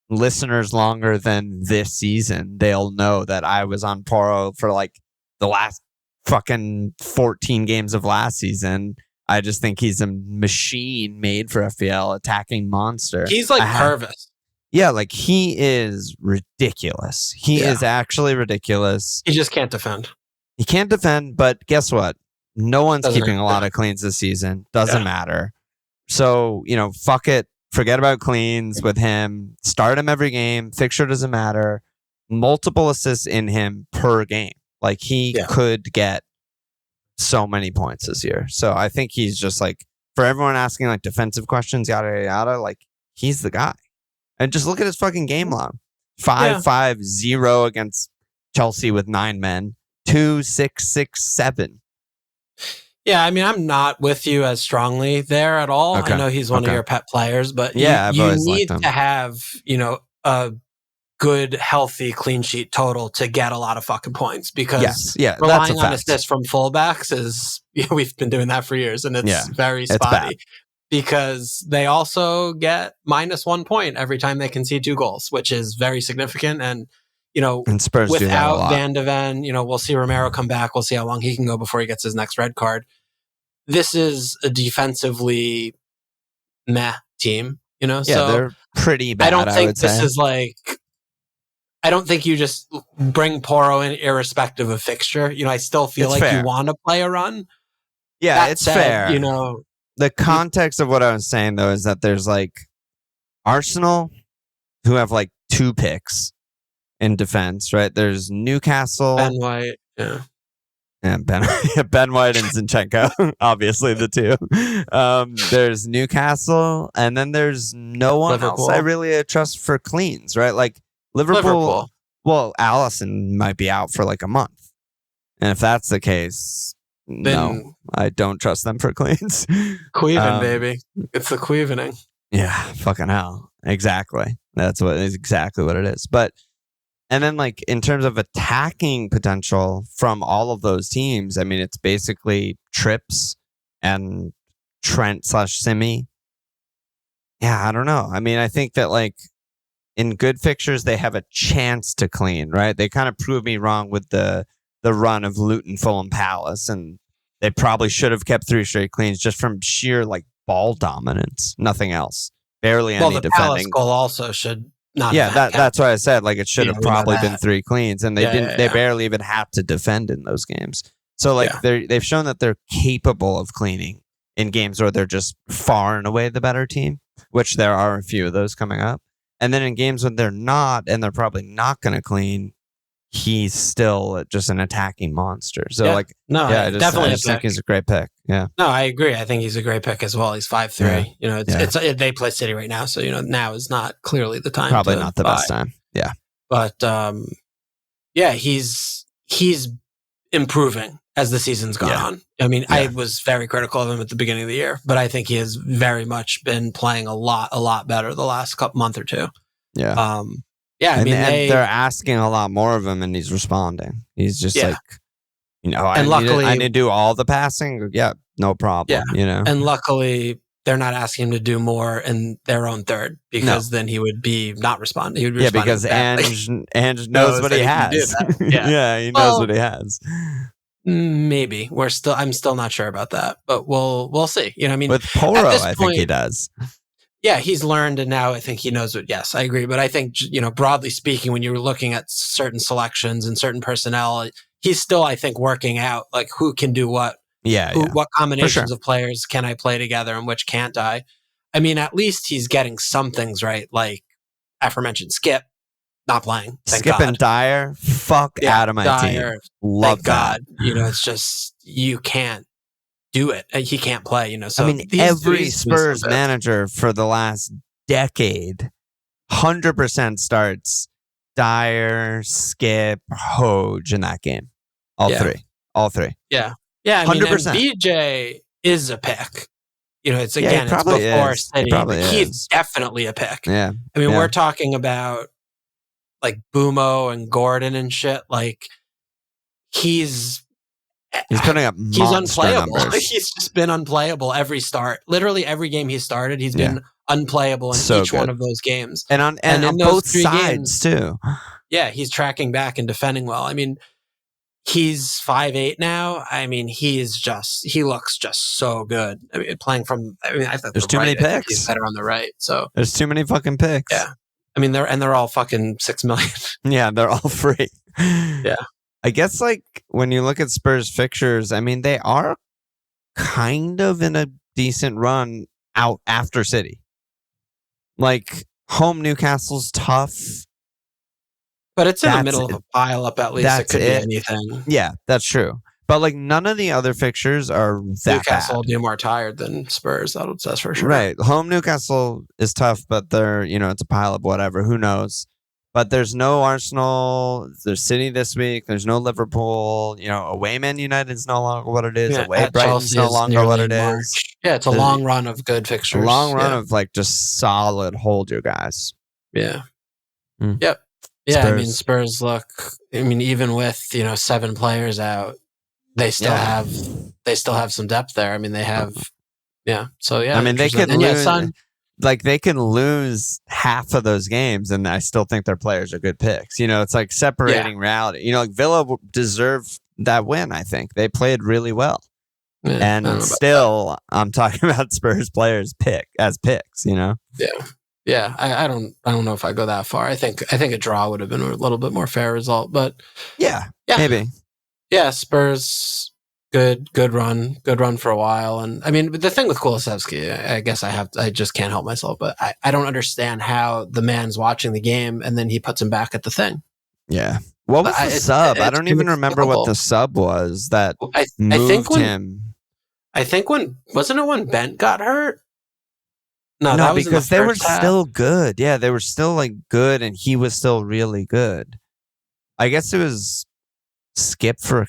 listeners longer than this season, they'll know that I was on Porro for like the last fucking 14 games of last season. I just think he's a machine made for FPL, attacking monster. He's like Purvis. Yeah, like he is ridiculous. He is actually ridiculous. He just can't defend. He can't defend, but guess what? No one's keeping a lot of cleans this season. Doesn't matter. So, fuck it. Forget about cleans with him. Start him every game. Fixture doesn't matter. Multiple assists in him per game. Like he could get so many points this year. So I think he's just like, for everyone asking like defensive questions, yada, yada, yada, like he's the guy. And just look at his fucking game log. 5-5-0 against Chelsea with 9 men. 2-6-6-7. Yeah, I mean, I'm not with you as strongly there at all. Okay. I know he's one of your pet players, but you need to have, a good, healthy clean sheet total to get a lot of fucking points because relying on assists from fullbacks is, we've been doing that for years and it's very spotty because they also get -1 point every time they concede 2 goals, which is very significant. And and Spurs without Van de Ven, we'll see Romero come back. We'll see how long he can go before he gets his next red card. This is a defensively meh team, so they're pretty bad. I don't think this is like, I don't think you just bring Porro in irrespective of fixture. I still feel like you want to play a run. Yeah, that it's fair. The context of what I was saying though is that there's like Arsenal who have like 2 picks in defense, right? There's Newcastle, Ben White, Ben White and Zinchenko, obviously the 2. There's Newcastle, and then there's no one else I really trust for cleans, right? Like Liverpool. Well, Allison might be out for like a month, and if that's the case, no, I don't trust them for cleans. Queven, baby, it's the quevening. Yeah, fucking hell. Exactly. That's what is exactly what it is. But and then like in terms of attacking potential from all of those teams, I mean it's basically Trips and Trent/Simi. Yeah, I don't know. I mean, I think that like in good fixtures they have a chance to clean, right? They kind of proved me wrong with the run of Luton, Fulham, Palace, and they probably should have kept 3 straight cleans just from sheer like ball dominance, nothing else. Barely Well, any the Palace defending. goal also should not Yeah, have had that's why I said like it should Yeah, have we know probably been that. 3 cleans, and they Yeah, didn't. yeah, They yeah. barely even had to defend in those games. So like Yeah. they've shown that they're capable of cleaning in games where they're just far and away the better team, which there are a few of those coming up. And then in games when they're not, and they're probably not going to clean, he's still just an attacking monster. So Yeah. like, No, yeah, I definitely just a think pick. he's a great pick. Yeah, No, I agree. I think he's a great pick as well. He's 5'3". Yeah. You know, it's they play City right now, so now is not clearly the time. probably to not the buy. best time. Yeah, But yeah, he's improving as the season's gone on. I mean, I was very critical of him at the beginning of the year, but I think he has very much been playing a lot better the last month or two. yeah. Yeah, I mean, they're asking a lot more of him, and he's responding. He's just like, and luckily, I need to do all the passing. Yeah, no problem. Yeah, and luckily, they're not asking him to do more in their own third because then he would be not responding. He would be because Ange knows what he has. Yeah, he knows what he has. Maybe I'm still not sure about that, but we'll see. I mean, with Poro, I think he does. Yeah, he's learned, and now I think he knows what. Yes, I agree. But I think broadly speaking, when you're looking at certain selections and certain personnel, he's still, I think, working out like who can do what. What combinations of players can I play together and which can't I? I mean, at least he's getting some things right, like aforementioned Skip not playing. Skip and Dyer, fuck out of my team. Love that. It's just you can't do it. He can't play. So I mean, every Spurs manager for the last decade, 100% starts Dyer, Skip, Hoge in that game. All three. Yeah. Yeah, I mean, 100%. BJ is a pick. It's again, it's before City, but he's definitely a pick. Yeah. I mean, we're talking about like Bumo and Gordon and shit. Like he's putting up he's unplayable. Numbers. He's just been unplayable every start. Literally every game he started, he's been unplayable in each one of those games. And on both sides too. Yeah, he's tracking back and defending well. I mean, he's 5'8" now. I mean, he looks just so good. I mean, playing from. I mean, I thought there's too many picks. He's better on the right. So there's too many fucking picks. Yeah, I mean, they're all fucking 6 million. Yeah, they're all free. Yeah, I guess like when you look at Spurs fixtures, I mean, they are kind of in a decent run out after City. Like home Newcastle's tough. But it's in the middle of a pile up, at least. It could be anything. Yeah, that's true. But like none of the other fixtures are that Newcastle bad. will be more tired than Spurs. That's for sure. Right. Home Newcastle is tough, but they're, it's a pile of whatever. Who knows? But there's no Arsenal. There's City this week. There's no Liverpool. Away Man United is no longer what it is. Away Brighton's no longer what it is. Yeah, it's a long run of good fixtures. A long run of like just solid hold your guys. Yeah. Yep. Yeah, Spurs. I mean, Spurs look. I mean, even with 7 players out, they still have some depth there. I mean, they have. Yeah. So yeah. I mean, they could lose. Like they can lose half of those games, and I still think their players are good picks. It's like separating reality. Like Villa deserved that win. I think they played really well, and still, I'm talking about Spurs players as picks. Yeah. Yeah, I don't know if I go that far. I think a draw would have been a little bit more fair result, but yeah, maybe. Yeah, Spurs good run for a while, and I mean the thing with Kulusevski, I guess I just can't help myself, but I don't understand how the man's watching the game and then he puts him back at the thing. Yeah, what was the sub? I don't even remember what the sub was that moved him. I think when Bent got hurt. No, because they were still good. Yeah, they were still like good, and he was still really good. I guess it was Skip for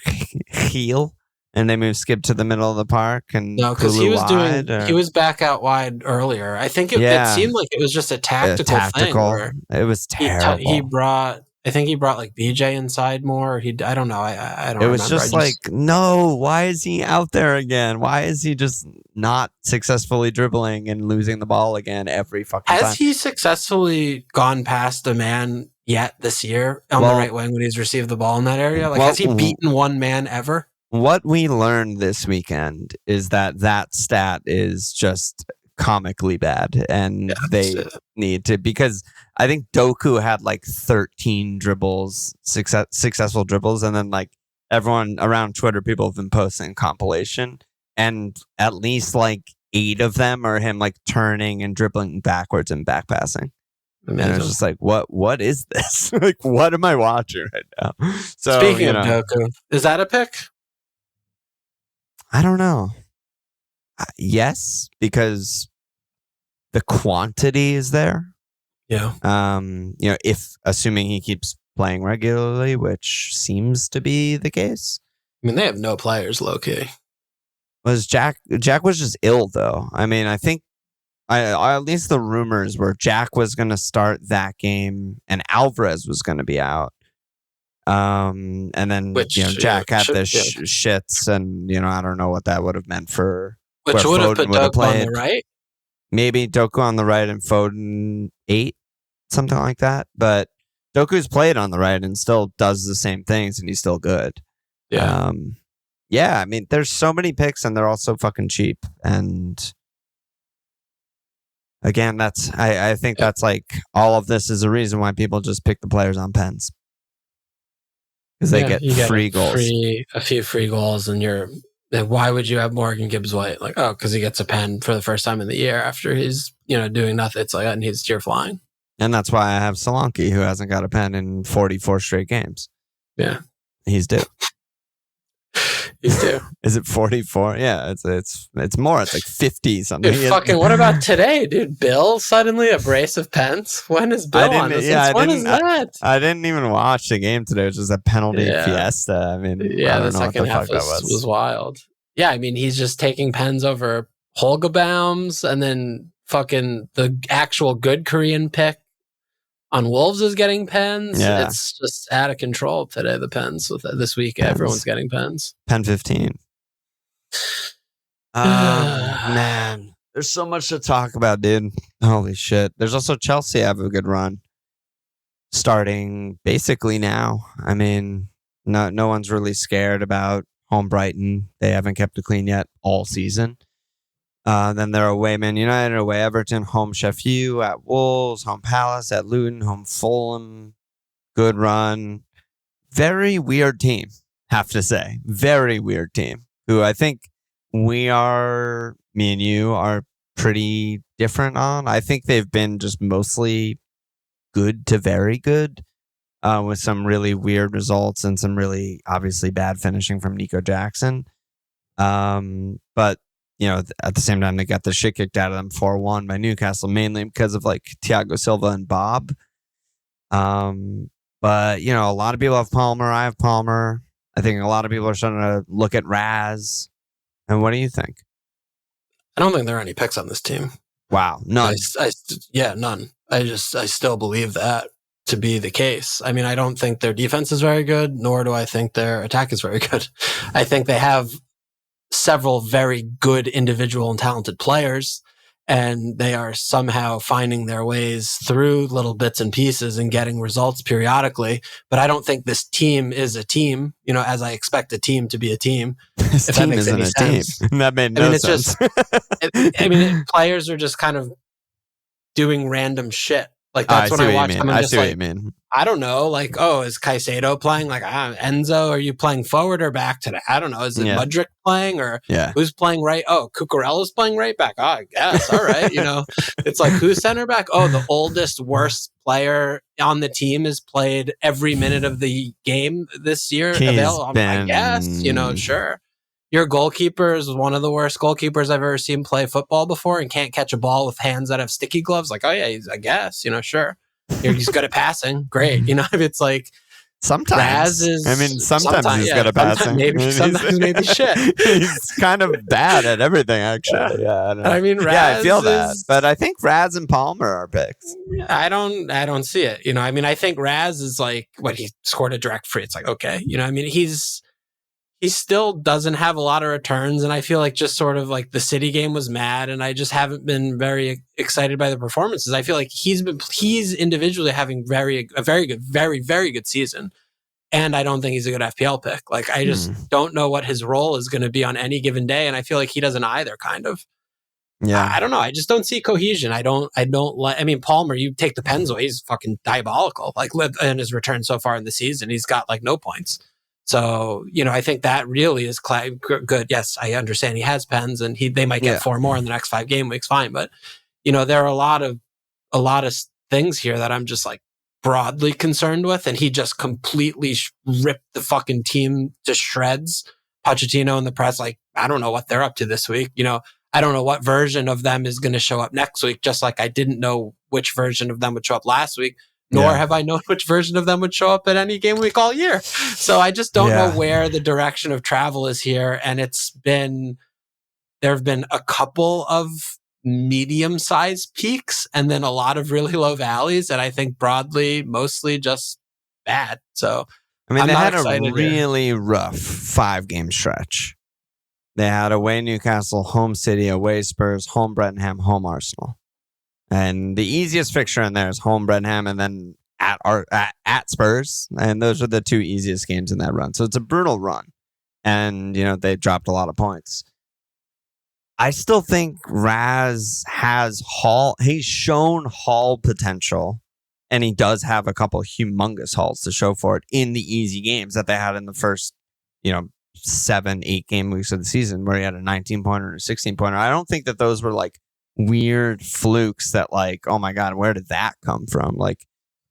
heel. and they moved Skip to the middle of the park and No, because Kulu wide, he was back out wide earlier. I think it seemed like it was just a tactical thing where it was terrible. I think he brought like BJ inside more. I don't know. I don't. It was remember. just like, no. Why is he out there again? Why is he just not successfully dribbling and losing the ball again every fucking time? Has he successfully gone past a man yet this year on the right wing when he's received the ball in that area? Like, has he beaten one man ever? What we learned this weekend is that stat is just comically bad, and they need to, because I think Doku had like 13 dribbles, successful dribbles, and then like everyone around Twitter, people have been posting compilation, and at least like 8 of them are him like turning and dribbling backwards and back passing. Amazing. And it's just like, what is this? Like, what am I watching right now? So speaking of Doku, is that a pick? I don't know. Yes, because the quantity is there. Yeah. If assuming he keeps playing regularly, which seems to be the case. I mean, they have no players, low key. Was Jack was just ill though. I mean, I think at least the rumors were Jack was going to start that game and Alvarez was going to be out. And then Jack had the shits, and I don't know what that would have meant for. Which would have put Doku on the right. Maybe Doku on the right and Foden 8, something like that. But Doku's played on the right and still does the same things, and he's still good. Yeah. I mean, there's so many picks, and they're all so fucking cheap. And again, I think that's like all of this is a reason why people just pick the players on pens. Because they get free goals. A few free goals, and why would you have Morgan Gibbs-White? Like, because he gets a pen for the first time in the year after he's doing nothing. It's like, and he's tier flying. And that's why I have Solanke, who hasn't got a pen in 44 straight games. Yeah, he's due. He's due. Is it 44? Yeah, it's more. It's like 50 something. Dude, fucking, what about today, dude? Bill suddenly a brace of pens. When is Bill on this? When is that? I didn't even watch the game today. It was just a penalty fiesta. I mean, I don't the second half was wild. Yeah, I mean, he's just taking pens over Holgebaums, and then fucking the actual good Korean pick on Wolves is getting pens. Yeah. It's just out of control today, the pens. This week, everyone's getting pens. Pen 15. Man, there's so much to talk about, dude. Holy shit. There's also Chelsea have a good run. Starting basically now. I mean, no one's really scared about home Brighton. They haven't kept it clean yet all season. Then they're away Man United, away Everton, home Sheffield, at Wolves, home Palace, at Luton, home Fulham. Good run. Very weird team, have to say. Very weird team, who I think me and you are pretty different on. I think they've been just mostly good to very good, with some really weird results and some really obviously bad finishing from Nico Jackson. But at the same time, they got the shit kicked out of them 4-1 by Newcastle, mainly because of like Thiago Silva and Bob. But a lot of people have Palmer. I have Palmer. I think a lot of people are starting to look at Raz. And what do you think? I don't think there are any picks on this team. Wow, none. None. I still believe that to be the case. I mean, I don't think their defense is very good, nor do I think their attack is very good. I think they have several very good individual and talented players, and they are somehow finding their ways through little bits and pieces and getting results periodically. But I don't think this team is a team, as I expect a team to be a team. This if team that makes isn't any a sense. team. That made no sense. Players are just kind of doing random shit. Like, that's when I watch them. I see what you mean. I don't know. Like, is Caicedo playing? Like, Enzo, are you playing forward or back today? I don't know. Is it Mudryk playing, or who's playing right? Oh, Cucurella's playing right back. Oh, I guess. All right. It's like, who's center back? Oh, the oldest, worst player on the team has played every minute of the game this year. I guess, sure. Your goalkeeper is one of the worst goalkeepers I've ever seen play football before and can't catch a ball with hands that have sticky gloves. Like, oh yeah, I guess, sure. He's good at passing. Great. It's like, Sometimes. Raz is. I mean, sometimes he's good at passing. Sometimes maybe shit. He's kind of bad at everything, actually. Yeah, I don't know. I mean, Raz yeah, I feel that. is- But I think Raz and Palmer are picks. I don't see it. You know, I mean, I think Raz is like what he scored a direct free. It's like, okay, you know, I mean, he still doesn't have a lot of returns, and I feel like just sort of like the City game was mad, and I just haven't been very excited by the performances. I feel like he's individually having a very good season, and I don't think he's a good FPL pick. Like I just don't know what his role is going to be on any given day, and I feel like he doesn't either. Kind of. Yeah, I don't know. I just don't see cohesion. I don't like. I mean, Palmer, you take the pens away, he's fucking diabolical. Like in his return so far in the season, he's got like no points. So, you know, I think that really is good. Yes, I understand he has pens and they might get 4 more in the next 5 game weeks. Fine. But, you know, there are a lot of things here that I'm just like broadly concerned with. And he just completely ripped the fucking team to shreds. Pochettino and the press, like, I don't know what they're up to this week. You know, I don't know what version of them is going to show up next week, just like I didn't know which version of them would show up last week. Nor have I known which version of them would show up at any game week all year. So I just don't know where the direction of travel is here. And there have been a couple of medium-sized peaks and then a lot of really low valleys. And I think broadly, mostly just bad. So I mean, they had a really rough 5-game stretch. They had away Newcastle, home City, away Spurs, home Brentford, home Arsenal. And the easiest fixture in there is home Brenham and then at Spurs. And those are the 2 easiest games in that run. So it's a brutal run. And, you know, they dropped a lot of points. I still think Raz has he's shown haul potential. And he does have a couple humongous hauls to show for it in the easy games that they had in the first, you know, 7-8 game weeks of the season where he had a 19-pointer and a 16-pointer. I don't think that those were like weird flukes that like, oh my God, where did that come from? Like,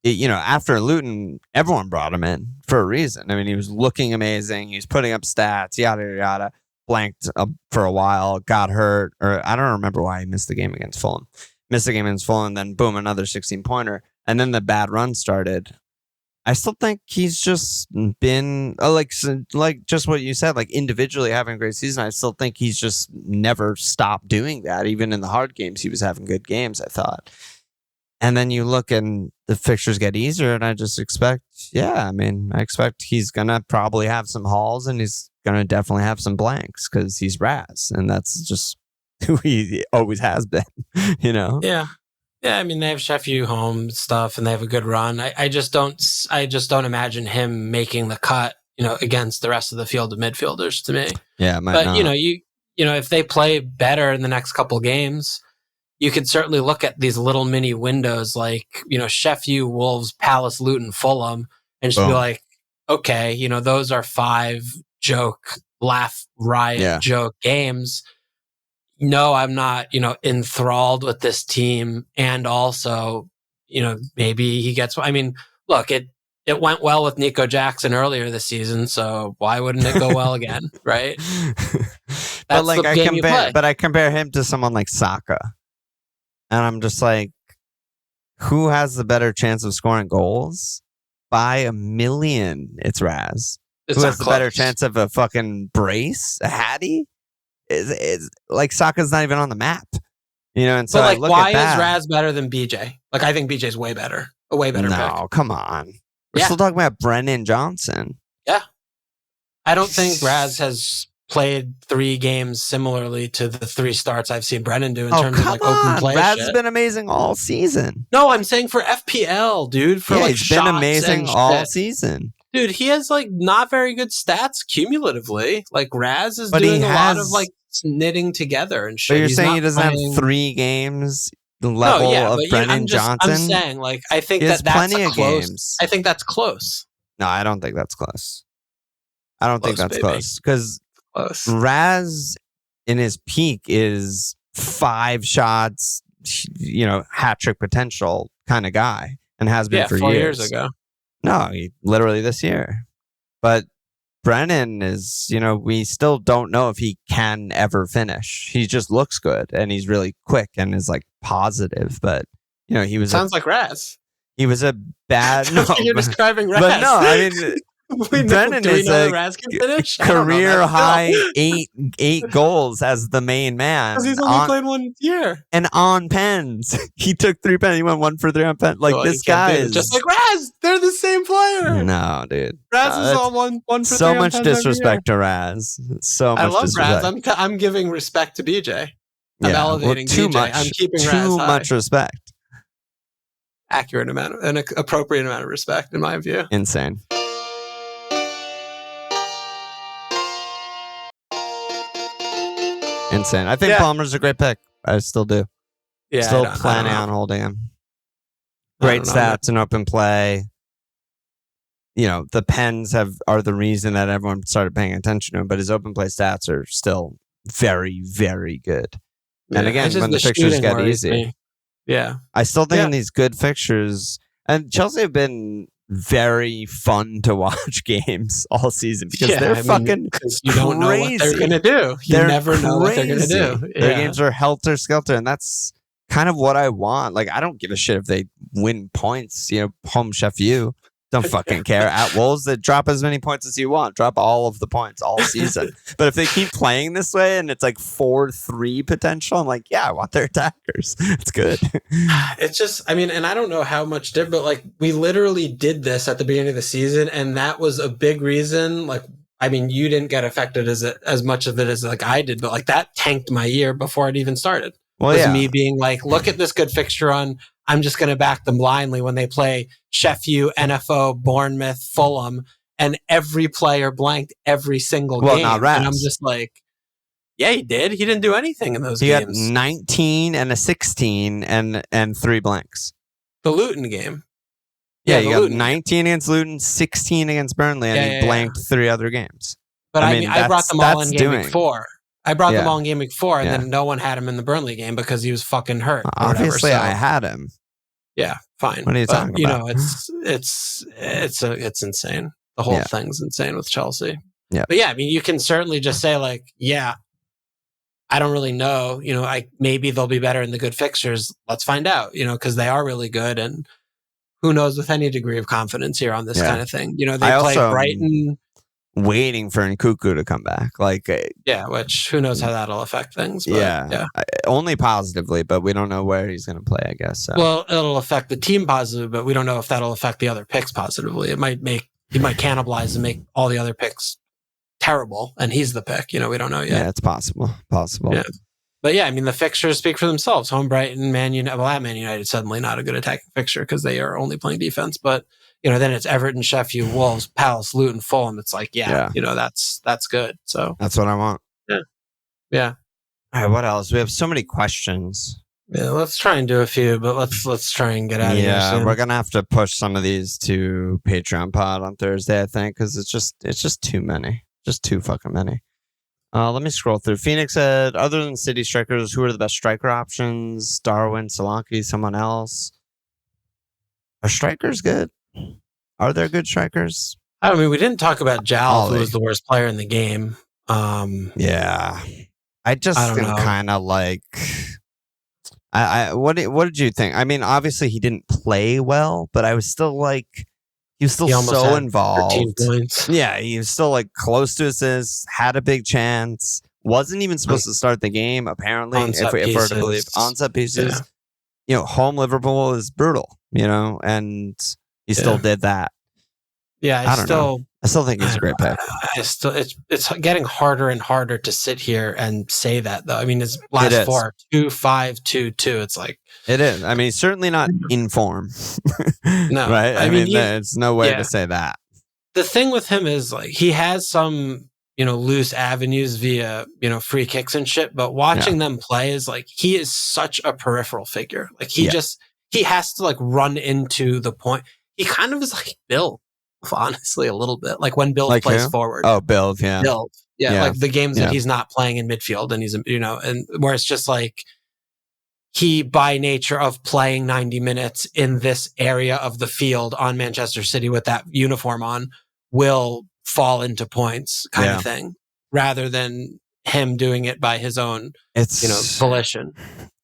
you know, after Luton, everyone brought him in for a reason. I mean, he was looking amazing. He was putting up stats, yada, yada, blanked for a while, got hurt, or I don't remember why he missed the game against Fulham. Missed the game against Fulham, and then boom, another 16-pointer. And then the bad run started. I still think he's just been like just what you said, like individually having a great season. I still think he's just never stopped doing that. Even in the hard games, he was having good games, I thought. And then you look and the fixtures get easier, and I just expect, I expect he's going to probably have some hauls and he's going to definitely have some blanks because he's Raz. And that's just who he always has been, you know? Yeah. Yeah, I mean they have Sheffield home stuff and they have a good run. I just don't imagine him making the cut, you know, against the rest of the field of midfielders to me. Yeah, but not. you know, if they play better in the next couple games, you can certainly look at these little mini windows like, you know, Sheffield, Wolves, Palace, Luton, Fulham, and just be like, okay, you know, those are 5 joke, laugh, riot, joke games. No, I'm not, you know, enthralled with this team. And also, you know, maybe he gets, I mean, look, it went well with Nico Jackson earlier this season. So why wouldn't it go well again? Right. But like I compare him to someone like Saka. And I'm just like, who has the better chance of scoring goals? By a million, it's Raz. Who has the better chance of a fucking brace? A Hattie? Is like Saka's not even on the map, you know. And so, but like, why is Raz better than BJ? Like, I think BJ's way better, a way better. No, come on, we're still talking about Brennan Johnson. Yeah, I don't think Raz has played 3 games similarly to the 3 starts I've seen Brennan do in terms of like open play. Raz has been amazing all season. No, I'm saying for FPL, dude. For like, he's been amazing all season. Dude, he has like not very good stats cumulatively. Like Raz is doing a lot of like knitting together and shit. But you're saying he doesn't have 3 games level of Brennan Johnson? I'm saying like I think that's plenty of close. Games. I think that's close. No, I don't think that's close. I don't think that's close because Raz in his peak is 5 shots, you know, hat trick potential kind of guy, and has been for 4 years ago. No, literally this year. But Brennan is, you know, we still don't know if he can ever finish. He just looks good and he's really quick and is like positive. But, you know, he was sounds like Raz. He was a bad. No, You're describing Raz. but no, I mean, Brennan do we is know a that Raz can finish? I don't know career that. high eight goals as the main man. Because he's only played 1 year. And on pens. He took 3 pens. He went 1 for 3 on pen. Like, this guy is just like Raz. They're the same player. No, dude. Raz is all one for so 3 on much pens every disrespect to Raz. So much I love disrespect. Raz. I'm giving respect to BJ. I'm elevating too BJ. much. I'm keeping Raz too high. much respect. Accurate amount, an appropriate amount of respect, in my view. Insane. Insane. I think Palmer's a great pick. I still do. Yeah, still planning on holding him. Great stats in open play. You know, the pens are the reason that everyone started paying attention to him, but his open play stats are still very, very good. Yeah, and again, when the fixtures get easy. Yeah. I still think in these good fixtures, and Chelsea have been very fun to watch games all season because they're fucking you don't know what they're going to do. You never know what they're going to do. Their games are helter-skelter, and that's kind of what I want. Like, I don't give a shit if they win points, home chef you. Don't fucking care. At Wolves, they drop as many points as you want. Drop all of the points all season. But if they keep playing this way and it's like 4-3 potential, I'm like, yeah, I want their attackers. It's good. It's just, I mean, and I don't know how much different, but like we literally did this at the beginning of the season, and that was a big reason. Like, I mean, you didn't get affected as much of it as like I did, but like that tanked my year before it even started. Well, me being like, look at this good fixture run. I'm just going to back them blindly when they play Sheffield, NFO, Bournemouth, Fulham, and every player blanked every single game. Not Raz. And I'm just like, yeah, he did. He didn't do anything in those games. He had 19 and a 16 and 3 blanks. The Luton game. Yeah, you got 19 against Luton, 16 against Burnley, and he blanked 3 other games. But I mean, I brought them all in game week 4. I brought them all in game week 4, and then no one had him in the Burnley game because he was fucking hurt. Obviously, I had him. Yeah, fine. What are you talking about? It's insane. The whole thing's insane with Chelsea. Yeah. But I mean, you can certainly just say like, I don't really know. Maybe they'll be better in the good fixtures. Let's find out. Because they are really good, and who knows with any degree of confidence here on this kind of thing. They play Brighton. Waiting for Nkuku to come back. Which who knows how that'll affect things. But, only positively, but we don't know where he's going to play, I guess. So. Well, it'll affect the team positively, but we don't know if that'll affect the other picks positively. He might cannibalize and make all the other picks terrible, and he's the pick. We don't know yet. Yeah, it's possible. Yeah. But I mean, the fixtures speak for themselves. Home Brighton, Man United. Well, at Man United, suddenly not a good attacking fixture because they are only playing defense. But then it's Everton, Sheffield, Wolves, Palace, Luton, Fulham. It's like, that's good. So that's what I want. Yeah. All right, what else? We have so many questions. Yeah, let's try and do a few, but let's try and get out of here. Yeah, we're gonna have to push some of these to Patreon pod on Thursday, I think, because it's just too many, just too fucking many. Let me scroll through. Phoenix said, other than City strikers, who are the best striker options? Darwin, Solanke, someone else. Are strikers good? Are there good strikers? I mean, we didn't talk about Jal, who was the worst player in the game. I just am kind of like. What did you think? I mean, obviously he didn't play well, but I was still like, he was still so involved. 13 points. Yeah, he was still like close to assists, had a big chance, wasn't even supposed to start the game, apparently, if we're to believe. On-set pieces. Yeah. Home Liverpool is brutal, and he still did that. Yeah, I still think he's a great pick. It's getting harder and harder to sit here and say that, though. I mean, his last 4, 2-5-2-2. It's like it is. I mean, he's certainly not in form. No, right? I mean, there's no way to say that. The thing with him is like he has some loose avenues via free kicks and shit, but watching them play is like he is such a peripheral figure. Like he has to like run into the point. He kind of is like Bill. Honestly, a little bit like when Bill plays forward. Oh, Bill, yeah. Like the games that he's not playing in midfield, and he's and where it's just like he, by nature of playing 90 minutes in this area of the field on Manchester City with that uniform on, will fall into points kind of thing, rather than him doing it by his own, volition.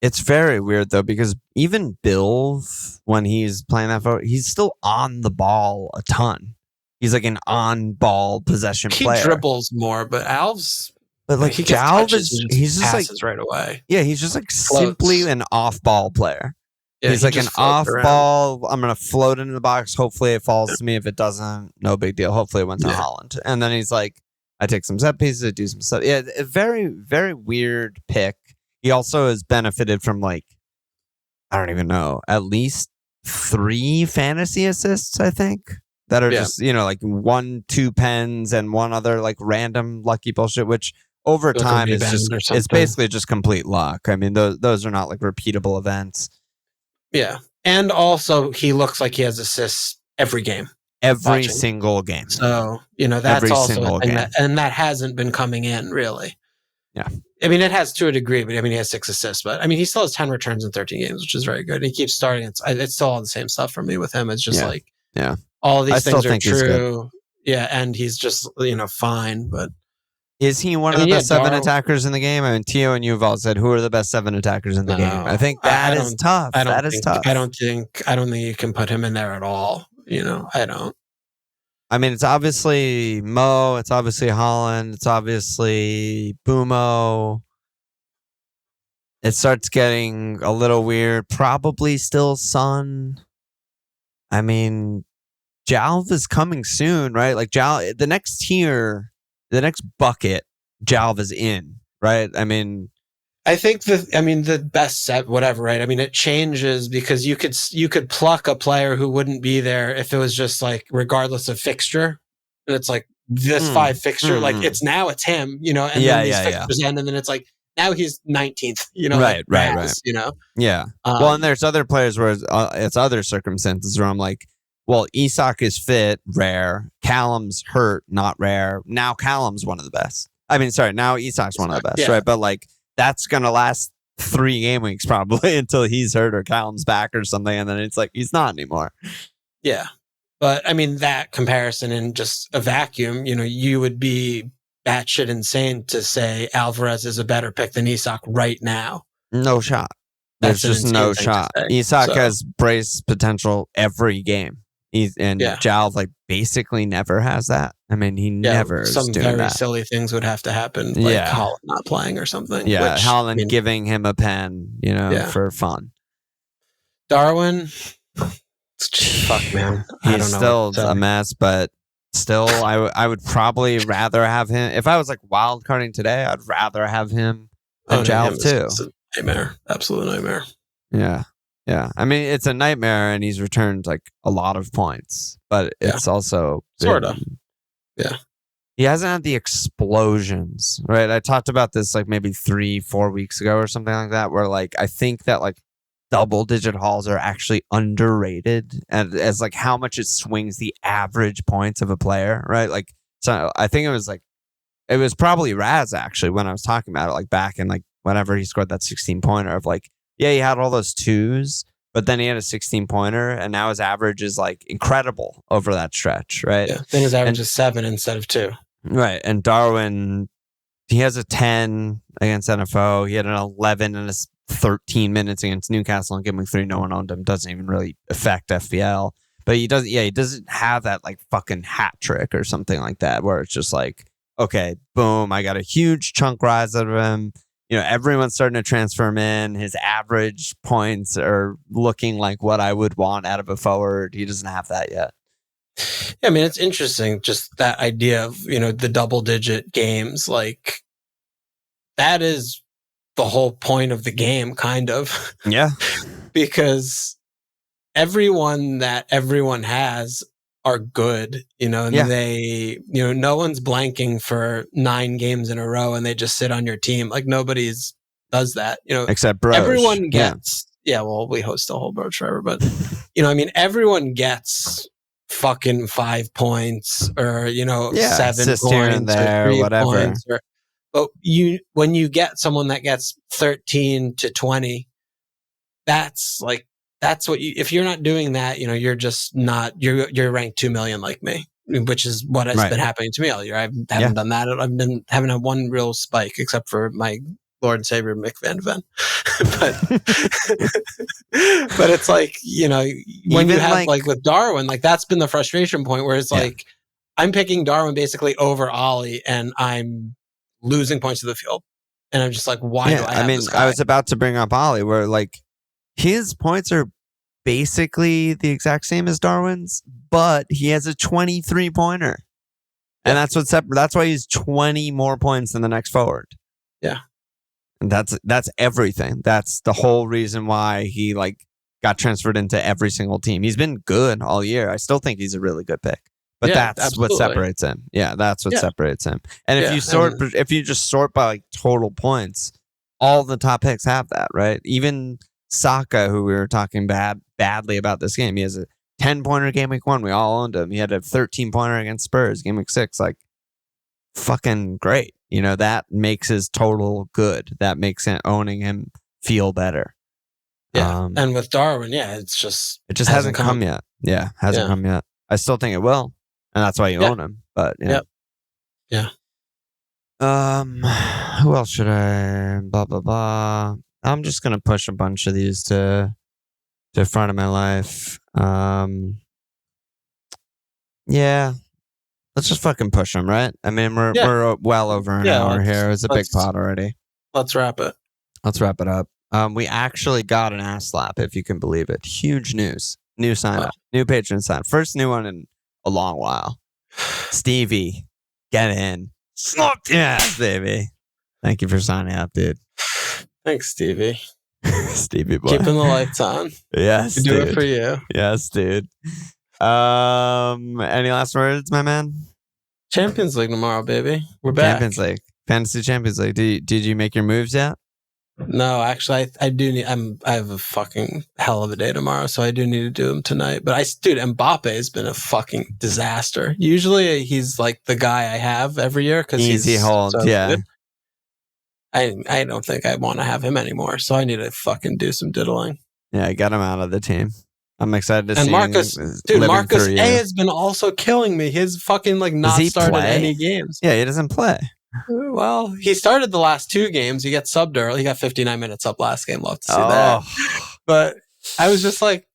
It's very weird though, because even Bill, when he's playing that forward, he's still on the ball a ton. He's like an on-ball possession player. He dribbles more, but Alv's. But like Jalv he's just like right away. Yeah, he's just like simply an off-ball player. Yeah, he's like an off-ball. I'm gonna float into the box. Hopefully it falls to me. If it doesn't, no big deal. Hopefully it went to Holland. And then he's like, I take some set pieces, I do some stuff. Yeah, a very, very weird pick. He also has benefited from like, I don't even know, at least 3 fantasy assists, I think, that are just, like 1-2 pens and one other like random lucky bullshit, which over time is just, it's basically just complete luck. I mean, those are not like repeatable events. Yeah. And also he looks like he has assists every game. Every single game. So, that's every also a thing and that hasn't been coming in really. Yeah. I mean, it has to a degree, but I mean, he has 6 assists, but I mean, he still has 10 returns in 13 games, which is very good. And he keeps starting. It's still all the same stuff for me with him. It's just all these things are true. Yeah. And he's just, fine, but. Is he one of the best 7 attackers in the game? I mean, Tio and you've all said, who are the best 7 attackers in the game? I think that is tough. That is tough. I don't think you can put him in there at all. I don't. I mean, it's obviously Mo, it's obviously Holland, it's obviously Bumo. It starts getting a little weird. Probably still Son. I mean, Jalv is coming soon, right? Like the next tier, the next bucket, Jalv is in, right? I mean, I think the best set, whatever, right? I mean, it changes because you could pluck a player who wouldn't be there if it was just like regardless of fixture. And it's like this 5 fixture, like it's him, and then these fixtures end, and then it's like now he's 19th, right. Yeah. Well, and there's other players where it's other circumstances where I'm like, well, Isak is fit, rare. Callum's hurt, not rare. Now Callum's one of the best. I mean, sorry, now Isak's one of the best, right? But like, that's going to last 3 game weeks probably until he's hurt or Callum's back or something. And then it's like, he's not anymore. Yeah. But I mean, that comparison in just a vacuum, you would be batshit insane to say Alvarez is a better pick than Isak right now. No shot. There's just no shot. Isak has brace potential every game. Jalv like basically never has that. I mean, he never is doing very that. Silly things would have to happen, like Holland not playing or something. Yeah, Holland giving him a pen, for fun. Darwin, fuck man, he's still a mess, but still, I would probably rather have him if I was like wild carding today. I'd rather have him than Jalv too. It's a nightmare, absolute nightmare. Yeah. Yeah, I mean, it's a nightmare, and he's returned like a lot of points, but it's also sort of. Yeah, he hasn't had the explosions, right? I talked about this like maybe 3-4 weeks ago or something like that, where like I think that like double-digit hauls are actually underrated, and as like how much it swings the average points of a player, right? Like, so I think it was probably Raz actually when I was talking about it, like back in like whenever he scored that 16-pointer of like. Yeah, he had all those 2s, but then he had a 16-pointer, and now his average is like incredible over that stretch, right? Yeah, then his average is 7 instead of 2. Right, and Darwin, he has a 10 against NFO. He had an 11 in his 13 minutes against Newcastle and Game Week 3. No one owned him. Doesn't even really affect FPL, but he doesn't have that like fucking hat trick or something like that where it's just like, okay, boom, I got a huge chunk rise out of him. Everyone's starting to transfer him in. His average points are looking like what I would want out of a forward. He doesn't have that yet. Yeah, I mean, it's interesting, just that idea of, the double-digit games. Like, that is the whole point of the game, kind of. Yeah. Because everyone has are good, and they, no one's blanking for 9 games in a row and they just sit on your team. Like nobody's does that, except Broge. Everyone gets, well, we host a whole Broge forever, but everyone gets fucking 5 points or, 7 points here and there, or 3 whatever. points but when you get someone that gets 13 to 20, that's what if you're not doing that, you're just not, you're ranked 2 million like me, which is what has Right. been happening to me all year. I haven't done that. Haven't had one real spike except for my Lord and Savior Mick Van Ven. But it's like, you know, when Even you have like with Darwin, like that's been the frustration point where it's like I'm picking Darwin basically over Ollie and I'm losing points to the field. And I'm just like, why do I have this guy? I was about to bring up Ollie, where like his points are basically the exact same as Darwin's, but he has a 23 pointer. And that's why he's 20 more points than the next forward. Yeah. And that's everything. That's the whole reason why he like got transferred into every single team. He's been good all year. I still think he's a really good pick. But that's what separates him. Yeah, that's what separates him. And if you just sort by like total points, all the top picks have that, right? Even Saka, who we were talking badly about this game, he has a 10-pointer game week 1. We all owned him. He had a 13-pointer against Spurs game week 6. Like, fucking great. You know, that makes his total good. That makes owning him feel better. Yeah. And with Darwin, it just hasn't come yet. Yeah, hasn't come yet. I still think it will. And that's why you own him. But yeah. Who else should I blah blah blah? I'm just gonna push a bunch of these to front of my life. Yeah. Let's just fucking push them, right? I mean, we're well over an hour here. It's a big pot already. Let's wrap it. Let's wrap it up. We actually got an ass slap, if you can believe it. Huge news. New sign up. New patron sign. First new one in a long while. Stevie, get in. Slap the ass, baby. Thank you for signing up, dude. Thanks, Stevie. Stevie boy. Keeping the lights on. Yes, we do it for you. Yes, dude. Any last words, my man? Champions League tomorrow, baby. We're back. Champions League. Fantasy Champions League. Did you make your moves yet? No, actually, I do need. I have a fucking hell of a day tomorrow, so I do need to do them tonight. But Mbappe has been a fucking disaster. Usually, he's like the guy I have every year because easy hold. So good. I don't think I want to have him anymore, so I need to fucking do some diddling. Yeah, get him out of the team. I'm excited to see. And Marcus A has been also killing me. His fucking like not started any games. Yeah, he doesn't play. Well, he started the last 2 games. He got subbed early. He got 59 minutes up last game. Love to see that. But I was just like,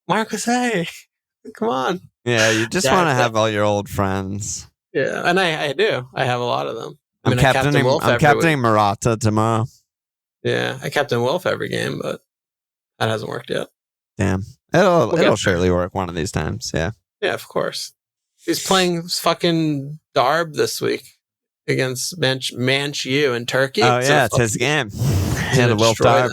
Marcus A, come on. Yeah, you just want to have all your old friends. Yeah, and I do. I have a lot of them. I'm captaining Murata tomorrow. Yeah, I captain Wolf every game, but that hasn't worked yet. Damn. It'll surely work one of these times. Yeah. Yeah, of course. He's playing fucking Darb this week against Manchu in Turkey. Oh, yeah, it's his game. Yeah, the Wolf Darb.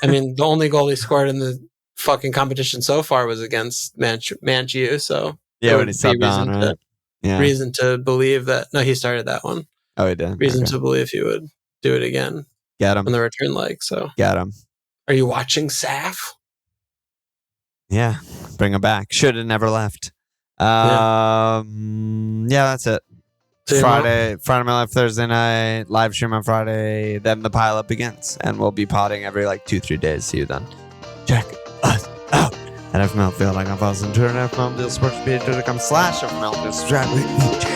I mean, the only goal he scored in the fucking competition so far was against Manchu. So yeah, when he subbed on, right? Yeah. Reason to believe that. No, he started that one. Oh, he did. Reason to believe he would do it again. Get him on the return leg. So get him. Are you watching Saf? Yeah, bring him back. Should have never left. Yeah, that's it. Friday My Life Thursday night, live stream on Friday. Then the pile up begins, and we'll be potting every like 2-3 days. See you then. Check us out at FMLFPL.com. Follow us on Twitter at FMLFPL Sports Media.com/FMLFPL. Subscribe.